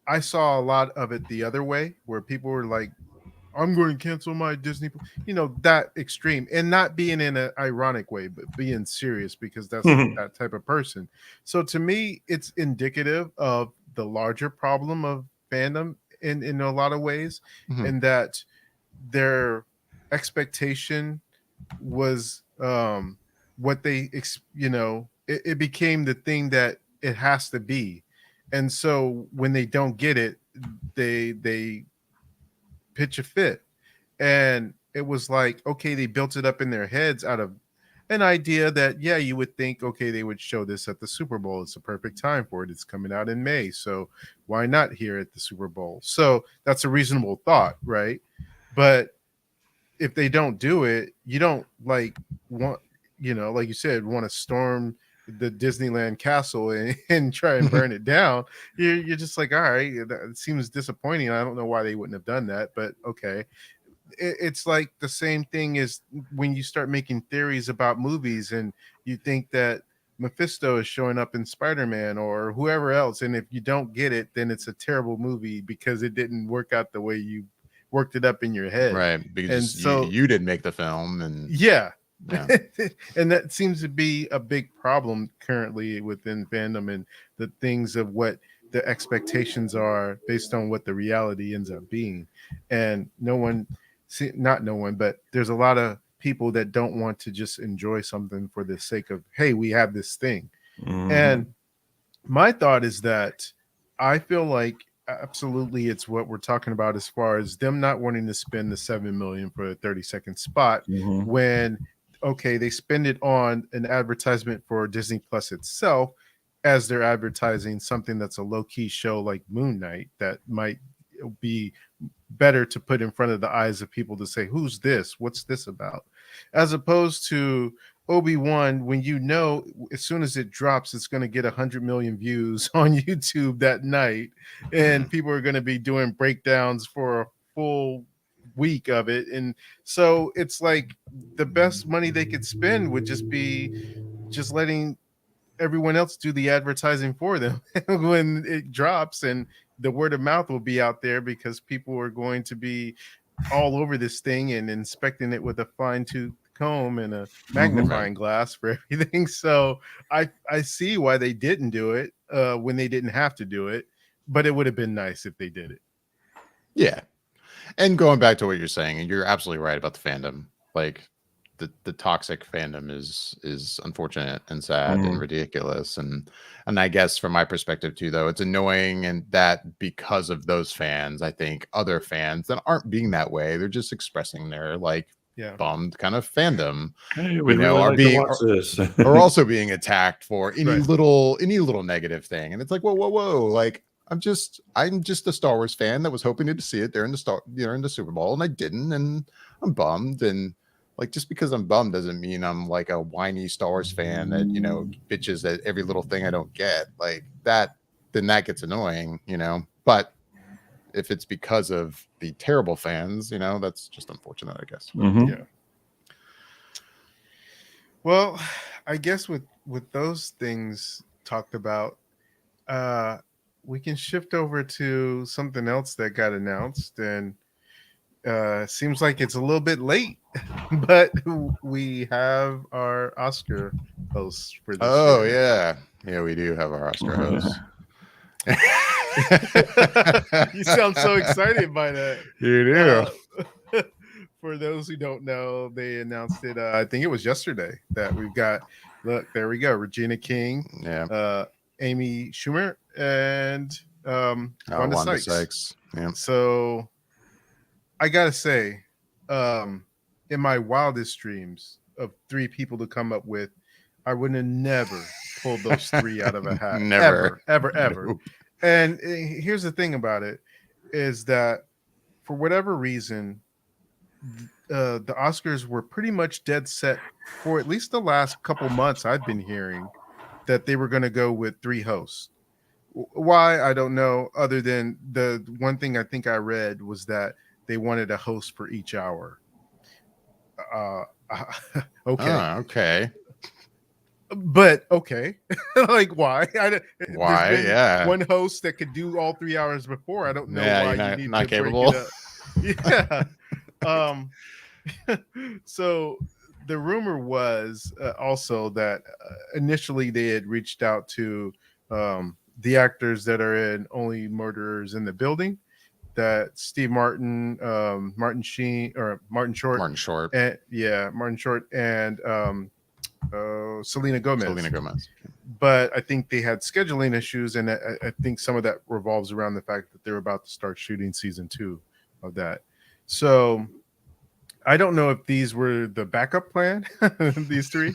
I saw a lot of it the other way, where people were like, I'm going to cancel my Disney, that extreme, and not being in an ironic way, but being serious, because that's that type of person. So to me, it's indicative of the larger problem of fandom in a lot of ways, and that their expectation was what they, it became the thing that it has to be. And so when they don't get it, they pitch a fit. And it was like, okay, they built it up in their heads out of an idea that, you would think, okay, they would show this at the Super Bowl. It's a perfect time for it. It's coming out in May. So why not here at the Super Bowl? So that's a reasonable thought, right? But if they don't do it, you don't like you said, want to storm the Disneyland castle and try and burn it down. You're just like, all right, it seems disappointing. I don't know why they wouldn't have done that, but okay. It's like the same thing as when you start making theories about movies and you think that Mephisto is showing up in Spider-Man or whoever else, and if you don't get it, then it's a terrible movie because it didn't work out the way you worked it up in your head, right? Because and so you didn't make the film, and and that seems to be a big problem currently within fandom, and the things of what the expectations are based on what the reality ends up being. And not no one, but there's a lot of people that don't want to just enjoy something for the sake of, hey, we have this thing. And my thought is that I feel like absolutely it's what we're talking about as far as them not wanting to spend the $7 million for a 30-second spot when, okay, they spend it on an advertisement for Disney Plus itself, as they're advertising something that's a low-key show like Moon Knight that might be better to put in front of the eyes of people to say, who's this? What's this about? As opposed to Obi-Wan, when as soon as it drops, it's going to get 100 million views on YouTube that night, and people are going to be doing breakdowns for a full week of it. And so it's like the best money they could spend would just be just letting everyone else do the advertising for them when it drops, and the word of mouth will be out there because people are going to be all over this thing and inspecting it with a fine-tooth comb and a magnifying glass for everything. So I see why they didn't do it when they didn't have to do it, but it would have been nice if they did it. Yeah. And going back to what you're saying, and you're absolutely right about the fandom. Like the toxic fandom is unfortunate and sad and ridiculous. And I guess from my perspective too, though, it's annoying, and that because of those fans, I think other fans that aren't being that way, they're just expressing their like bummed kind of fandom. Hey, we really like to watch this. Are also being attacked for any little negative thing. And it's like, whoa. Like I'm just a Star Wars fan that was hoping to see it there in the Super Bowl, and I didn't, and I'm bummed. And like, just because I'm bummed doesn't mean I'm like a whiny Star Wars fan that, bitches at every little thing I don't get. Like that, then that gets annoying, But if it's because of the terrible fans, that's just unfortunate, I guess. Yeah. Well, I guess with those things talked about, we can shift over to something else that got announced, and seems like it's a little bit late, but we have our Oscar hosts for this year. Yeah, we do have our Oscar hosts. You sound so excited by that. You do. For those who don't know, they announced it. I think it was yesterday that we've got. Look, there we go. Regina King, Amy Schumer, and Wanda Sykes. Yeah. So I gotta say, in my wildest dreams of 3 people to come up with, I would have never pulled those 3 out of a hat. Never. Ever. No. And here's the thing about it is that for whatever reason, the Oscars were pretty much dead set for at least the last couple months. I've been hearing that they were going to go with 3 hosts. Why? I don't know. Other than the one thing I think I read was that they wanted a host for each hour. Okay. Okay. But okay. Like why? Why? Yeah. One host that could do all 3 hours before. I don't know why you need not to capable. Break it up. Yeah. So the rumor was also that initially they had reached out to the actors that are in Only Murderers in the Building, that Steve Martin, Martin Short, Martin Short, and Martin Short, and Selena Gomez. But I think they had scheduling issues, and I think some of that revolves around the fact that they're about to start shooting season 2 of that. So I don't know if these were the backup plan, these 3,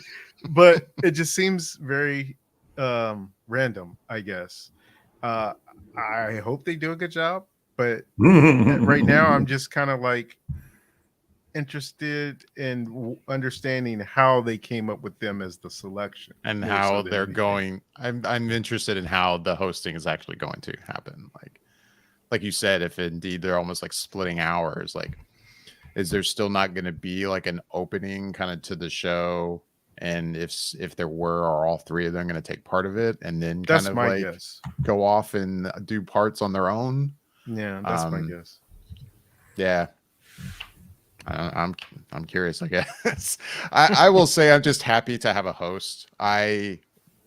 but it just seems very random, I guess. I hope they do a good job, but right now I'm just kind of like interested in understanding how they came up with them as the selection and how they're going. I'm interested in how the hosting is actually going to happen. Like you said, if indeed they're almost like splitting hours, like is there still not going to be like an opening kind of to the show? And if there were, are all 3 of them going to take part of it and then that's kind of my like guess. Go off and do parts on their own? Yeah, that's my guess. Yeah. I'm curious, I guess. I will say I'm just happy to have a host. I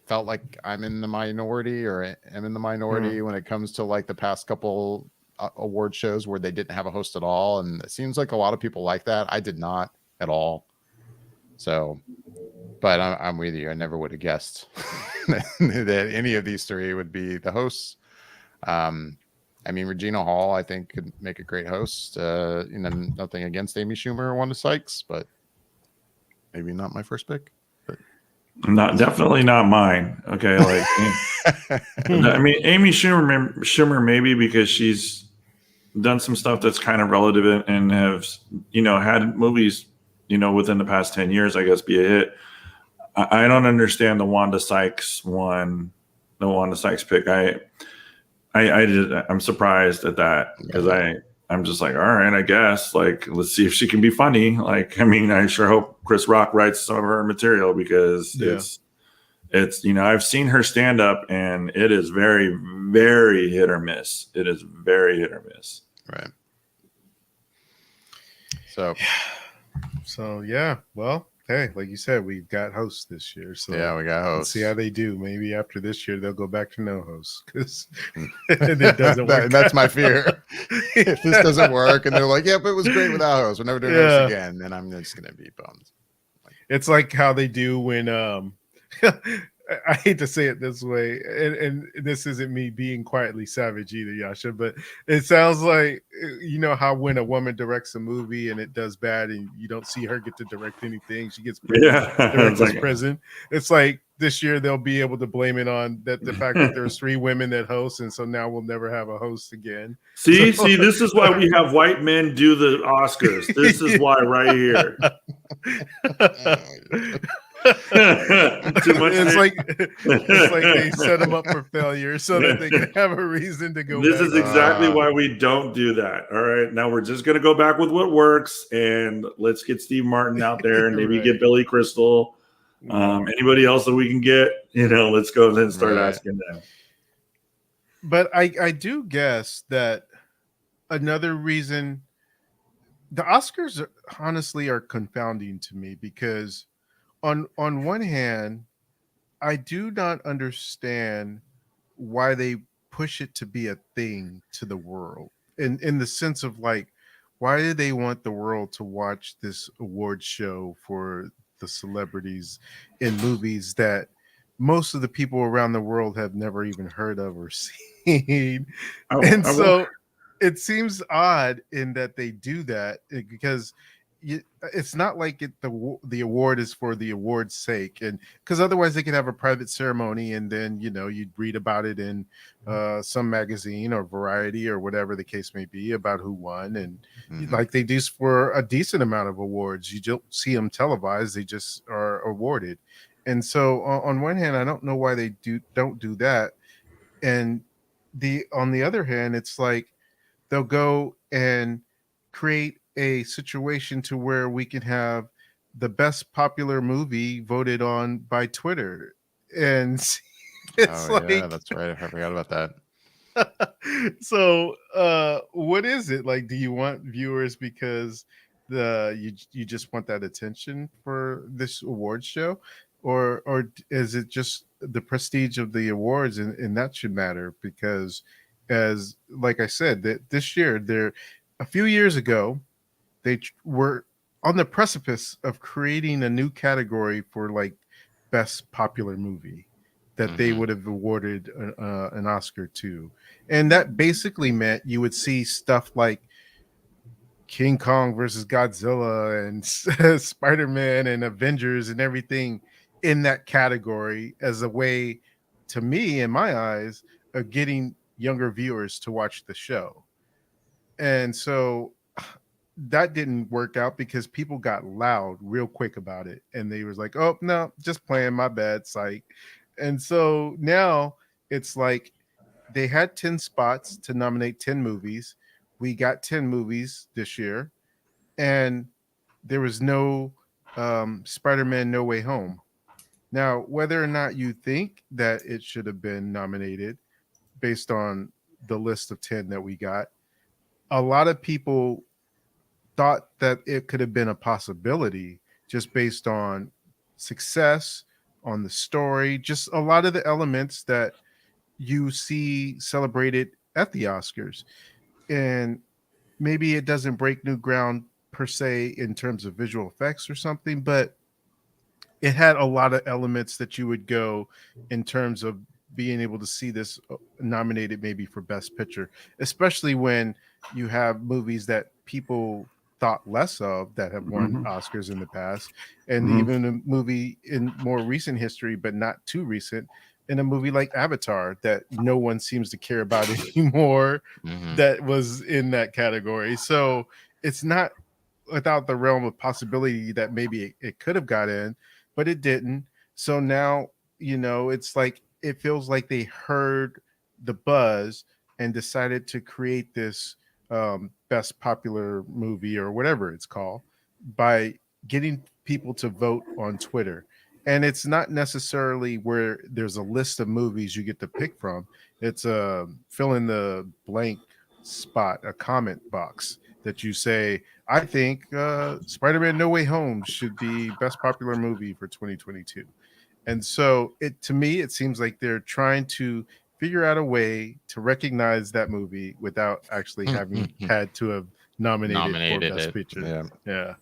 felt like I'm in the minority, or am in the minority when it comes to like the past couple award shows where they didn't have a host at all. And it seems like a lot of people like that. I did not at all. So, but I'm with you. I never would have guessed that any of these 3 would be the hosts. I mean, Regina Hall, I think, could make a great host. Nothing against Amy Schumer or Wanda Sykes, but maybe not my first pick. But definitely not mine. Okay, like I mean, Amy Schumer maybe because she's done some stuff that's kind of relevant and have had movies within the past 10 years, I guess, be a hit. I don't understand the Wanda Sykes pick. I'm surprised at that because I'm just like, all right, I guess, like, let's see if she can be funny. Like, I mean, I sure hope Chris Rock writes some of her material because it's I've seen her stand up and it is very, very hit or miss. It is very hit or miss. Right. So yeah, well, hey, like you said, we've got hosts this year. So yeah, we got let's hosts. see how they do. Maybe after this year they'll go back to no hosts because it doesn't work. That's my fear. If this doesn't work and they're like, "Yep, it was great without hosts. We're never doing hosts again," then I'm just gonna be bummed. It's like how they do when I hate to say it this way, and this isn't me being quietly savage either, Jascha, but it sounds like, you know how when a woman directs a movie and it does bad and you don't see her get to direct anything, she gets director's prison. It's like this year they'll be able to blame it on the fact that there's 3 women that host, and so now we'll never have a host again. See, this is why we have white men do the Oscars. This is why right here. It's like they set them up for failure so that they can have a reason to go. This is exactly why we don't do that. All right, now we're just going to go back with what works, and let's get Steve Martin out there, and maybe get Billy Crystal. Anybody else that we can get, let's go ahead and start asking them. But I do guess that another reason the Oscars honestly are confounding to me, because on one hand, I do not understand why they push it to be a thing to the world, in the sense of like, why do they want the world to watch this award show for the celebrities in movies that most of the people around the world have never even heard of or seen? So it seems odd in that they do that, because it's not like the award is for the award's sake, and because otherwise they could have a private ceremony and then you'd read about it in some magazine or Variety or whatever the case may be about who won, and like they do for a decent amount of awards, you don't see them televised, they just are awarded. And so on one hand, I don't know why they don't do that, and on the other hand, it's like they'll go and create a situation to where we can have the best popular movie voted on by Twitter. And it's yeah, that's right. I forgot about that. So what is it like? Do you want viewers because you just want that attention for this awards show, or is it just the prestige of the awards, and that should matter? Because as like I said, that this year, a few years ago, they were on the precipice of creating a new category for like best popular movie that they would have awarded an Oscar to. And that basically meant you would see stuff like King Kong versus Godzilla and Spider-Man and Avengers and everything in that category, as a way, to me, in my eyes, of getting younger viewers to watch the show. And so that didn't work out because people got loud real quick about it, and they was like, "Oh no, just playing, my bad, psych." And so now it's like they had 10 spots to nominate 10 movies. We got 10 movies this year, and there was no Spider-Man No Way Home. Now, whether or not you think that it should have been nominated based on the list of 10 that we got, a lot of people thought that it could have been a possibility just based on success, on the story, just a lot of the elements that you see celebrated at the Oscars. And maybe it doesn't break new ground per se in terms of visual effects or something, but it had a lot of elements that you would go in terms of being able to see this nominated maybe for Best Picture, especially when you have movies that people thought less of that have won Oscars in the past, and even a movie in more recent history, but not too recent, in a movie like Avatar that no one seems to care about anymore, that was in that category. So it's not without the realm of possibility that maybe it could have got in, but it didn't. So now, it's like, it feels like they heard the buzz and decided to create this best popular movie or whatever it's called by getting people to vote on Twitter. And it's not necessarily where there's a list of movies you get to pick from. It's a fill in the blank spot, a comment box that you say, I think Spider-Man No Way Home should be best popular movie for 2022. And so to me, it seems like they're trying to figure out a way to recognize that movie without actually having had to have nominated for Best Picture. Yeah. Yeah.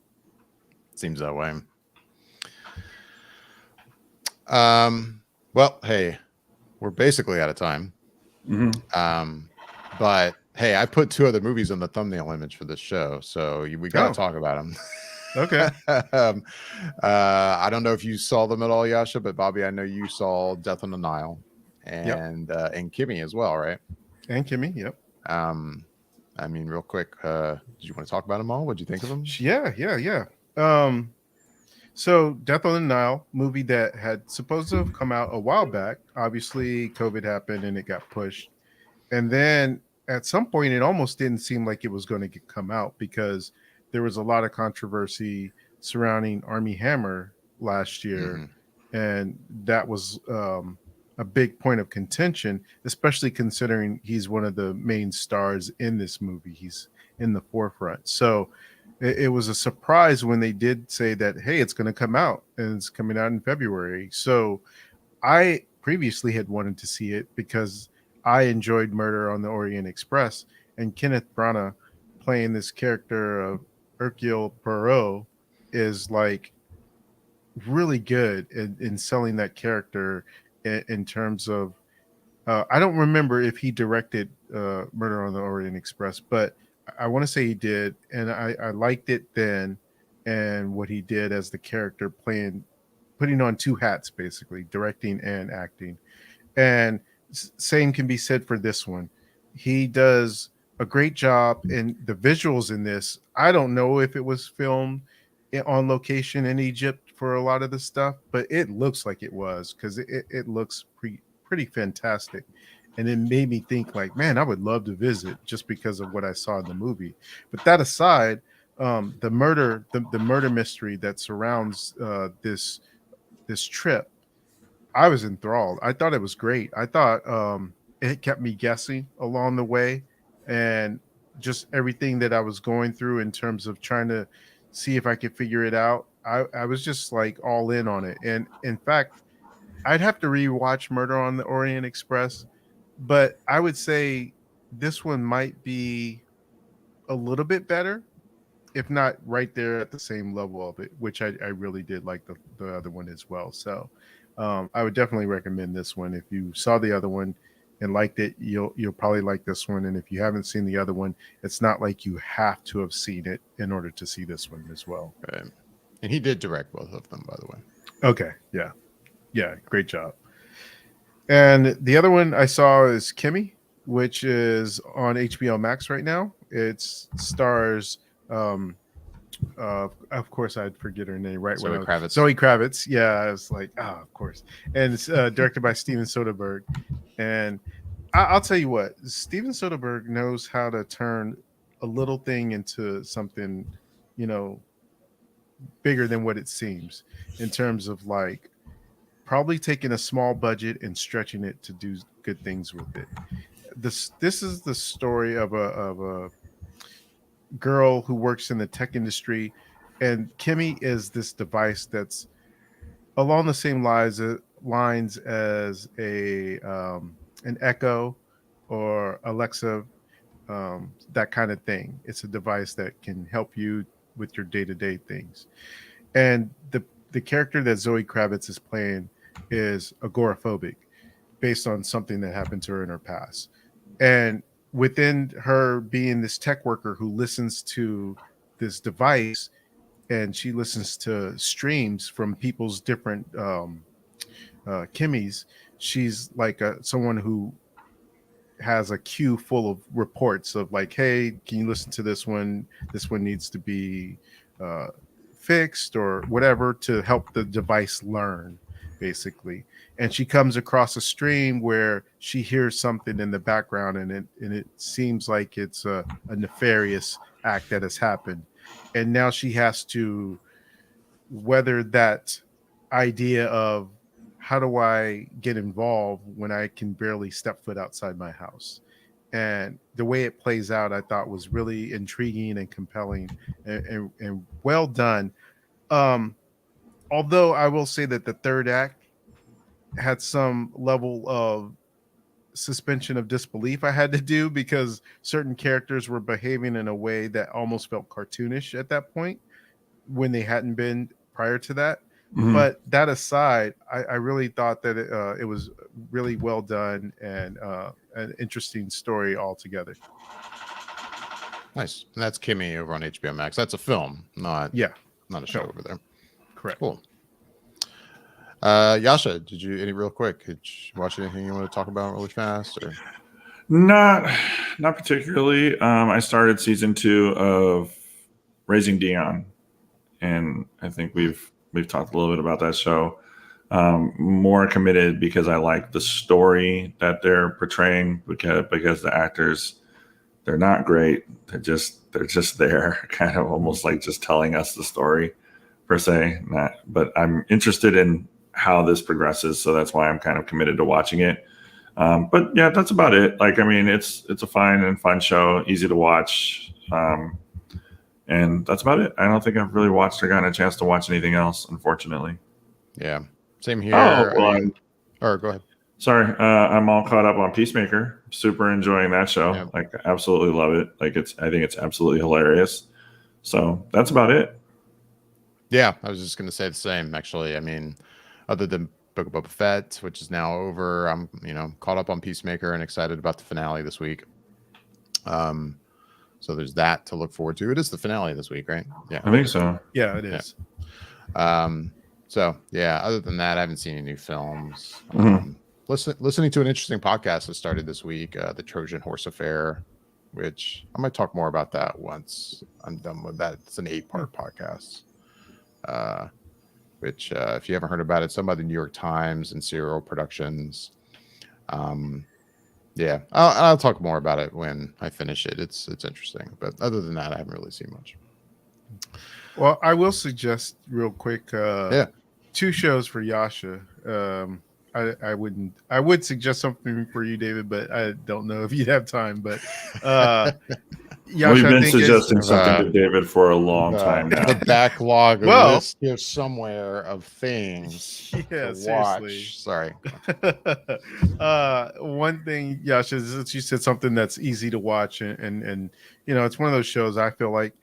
Seems that way. Well, hey, we're basically out of time. But hey, I put 2 other movies on the thumbnail image for this show, so we got to talk about them. Okay. I don't know if you saw them at all, Jascha, but Bobby, I know you saw Death on the Nile and Kimi as well, right? And Kimi, yep. I mean, real quick, did you want to talk about them all? What'd you think of them? Yeah. So Death on the Nile, movie that had supposed to have come out a while back. Obviously, COVID happened and it got pushed. And then at some point, it almost didn't seem like it was going to come out because there was a lot of controversy surrounding Armie Hammer last year. And that was a big point of contention, especially considering he's one of the main stars in this movie. He's in the forefront. So it was a surprise when they did say that, hey, it's going to come out, and it's coming out in February. So I previously had wanted to see it because I enjoyed Murder on the Orient Express, and Kenneth Branagh playing this character of Hercule Poirot is like really good in selling that character in terms of I don't remember if he directed Murder on the Orient Express, but I want to say he did, and I liked it then, and what he did as the character putting on 2 hats, basically directing and acting. And same can be said for this one. He does a great job in the visuals in this. I don't know if it was filmed on location in Egypt for a lot of the stuff, but it looks like it was, because it looks pretty fantastic. And it made me think like, man, I would love to visit just because of what I saw in the movie. But that aside, the murder mystery that surrounds this trip, I was enthralled. I thought it was great. I thought it kept me guessing along the way, and just everything that I was going through in terms of trying to see if I could figure it out. I was just like all in on it. And in fact, I'd have to rewatch Murder on the Orient Express, but I would say this one might be a little bit better, if not right there at the same level of it, which I really did like the other one as well. So I would definitely recommend this one. If you saw the other one and liked it, you'll probably like this one. And if you haven't seen the other one, it's not like you have to have seen it in order to see this one as well. Right. And he did direct both of them, by the way. Okay. Yeah. Great job. And the other one I saw is Kimi, which is on HBO Max right now. It stars, of course, I'd forget her name right Zoe when Kravitz. Zoe Kravitz. Yeah, I was like, of course. And it's directed by Steven Soderbergh. And I'll tell you what, Steven Soderbergh knows how to turn a little thing into something, bigger than what it seems, in terms of like probably taking a small budget and stretching it to do good things with it. This is the story of a girl who works in the tech industry, and Kimi is this device that's along the same lines as an Echo or Alexa, that kind of thing. It's a device that can help you with your day-to-day things. And the character that Zoe Kravitz is playing is agoraphobic, based on something that happened to her in her past. And within her being this tech worker who listens to this device, and she listens to streams from people's different Kimmys, she's like someone who has a queue full of reports of like, hey, can you listen to this one? This one needs to be fixed or whatever, to help the device learn, basically. And she comes across a stream where she hears something in the background, and it seems like it's a nefarious act that has happened. And now she has to weather that idea of, how do I get involved when I can barely step foot outside my house? and the way it plays out, I thought was really intriguing and compelling and well done. Although I will say that the third act had some level of suspension of disbelief I had to do, because certain characters were behaving in a way that almost felt cartoonish at that point when they hadn't been prior to that. Mhm. But that aside, I really thought that it was really well done and an interesting story altogether. Nice. And that's Kimi over on HBO Max. That's a film, not Yeah, a show film. over there. correct. Cool. Jascha, did you real quick? Did you watch anything you want to talk about really fast? Or Not particularly. I started season 2 of Raising Dion, and I think we've talked a little bit about that show. More committed because I like the story that they're portraying, because the actors, they're not great. They're just there, kind of almost like just telling us the story per se. But I'm interested in how this progresses, so that's why I'm kind of committed to watching it. But yeah, that's about it. Like, I mean, it's a fine and fun show, easy to watch, and that's about it. I don't think I've really watched or gotten a chance to watch anything else, unfortunately. yeah, same here. Oh, well, I mean, or go ahead. Sorry, I'm all caught up on Peacemaker. Super enjoying that show. Yeah. Like, absolutely love it. Like, I think it's absolutely hilarious. So that's about it. Yeah, I was just going to say the same, actually. I mean, other than Book of Boba Fett, which is now over, I'm caught up on Peacemaker and excited about the finale this week. So there's that to look forward to. It is the finale this week, right? Yeah, I think so. Yeah, it is. So yeah, other than that, I haven't seen any new films. Mhm. Listening to an interesting podcast that started this week, the Trojan Horse Affair, which I might talk more about that once I'm done with that. It's an 8-part podcast. Which if you haven't heard about it, it's by the New York Times and Serial Productions. Yeah, I'll talk more about it when I finish it. It's interesting, but other than that, I haven't really seen much. Well, I will suggest real quick 2 shows for Jascha. I would suggest something for you, David, but I don't know if you'd have time. But Jascha, We've I been think suggesting something to David for a long time now. The backlog Well- list here somewhere of things Yeah, to seriously. watch. Sorry. One thing, Jascha, is that you said something that's easy to watch, and it's one of those shows. I feel like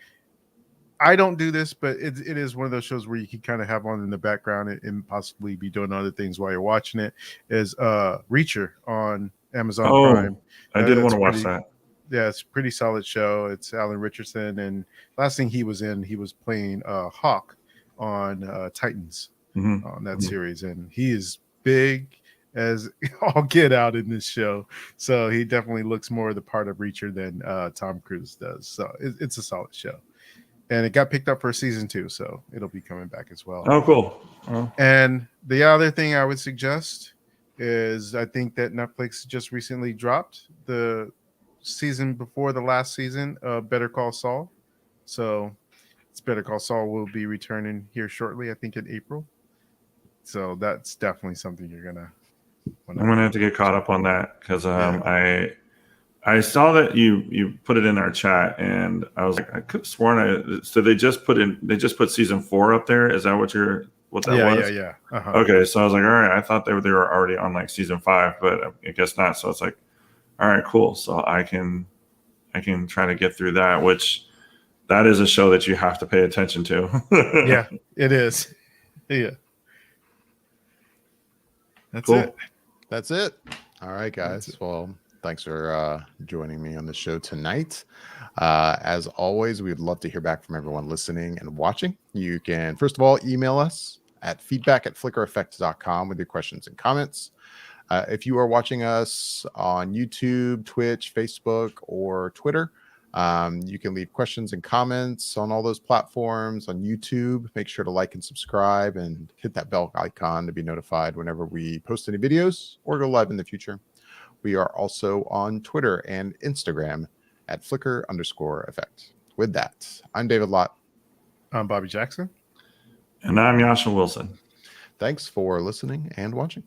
I don't do this, but it is one of those shows where you can kind of have on in the background and possibly be doing other things while you're watching it. Is Reacher on Amazon Prime? I did want to watch pretty- that. Yeah, it's a pretty solid show. It's Alan Richardson, and last thing he was playing Hawk on Titans Mhm. on that series, and he is big as all get out in this show. So he definitely looks more the part of Reacher than Tom Cruise does. So it's a solid show, and it got picked up for season 2, so it'll be coming back as well. Oh, cool. Oh. And the other thing I would suggest is, I think that Netflix just recently dropped the season before the last season of Better Call Saul. So it's Better Call Saul will be returning here shortly, I think in April. So that's definitely something you're gonna I'm gonna have to get caught up on that, because Yeah. I saw that you put it in our chat, and I was like, I could have sworn so they just put season 4 up there. Is that what that was? Yeah. Uh-huh. Okay, so I was like, all right, I thought they were already on like season 5, but I guess not. So it's like, all right, cool. So I can try to get through that, which that is a show that you have to pay attention to. Yeah, it is. Yeah. That's Cool. it. That's it. All right, guys. Well, thanks for joining me on the show tonight. As always, we'd love to hear back from everyone listening and watching. You can, first of all, email us at feedback@flickereffect.com with your questions and comments. If you are watching us on YouTube, Twitch, Facebook, or Twitter, you can leave questions and comments on all those platforms. On YouTube, make sure to like and subscribe and hit that bell icon to be notified whenever we post any videos or go live in the future. We are also on Twitter and Instagram at @Flicker_effect. With that, I'm David Lott. I'm Bobby Jackson. And I'm Jascha Wilson. Thanks for listening and watching.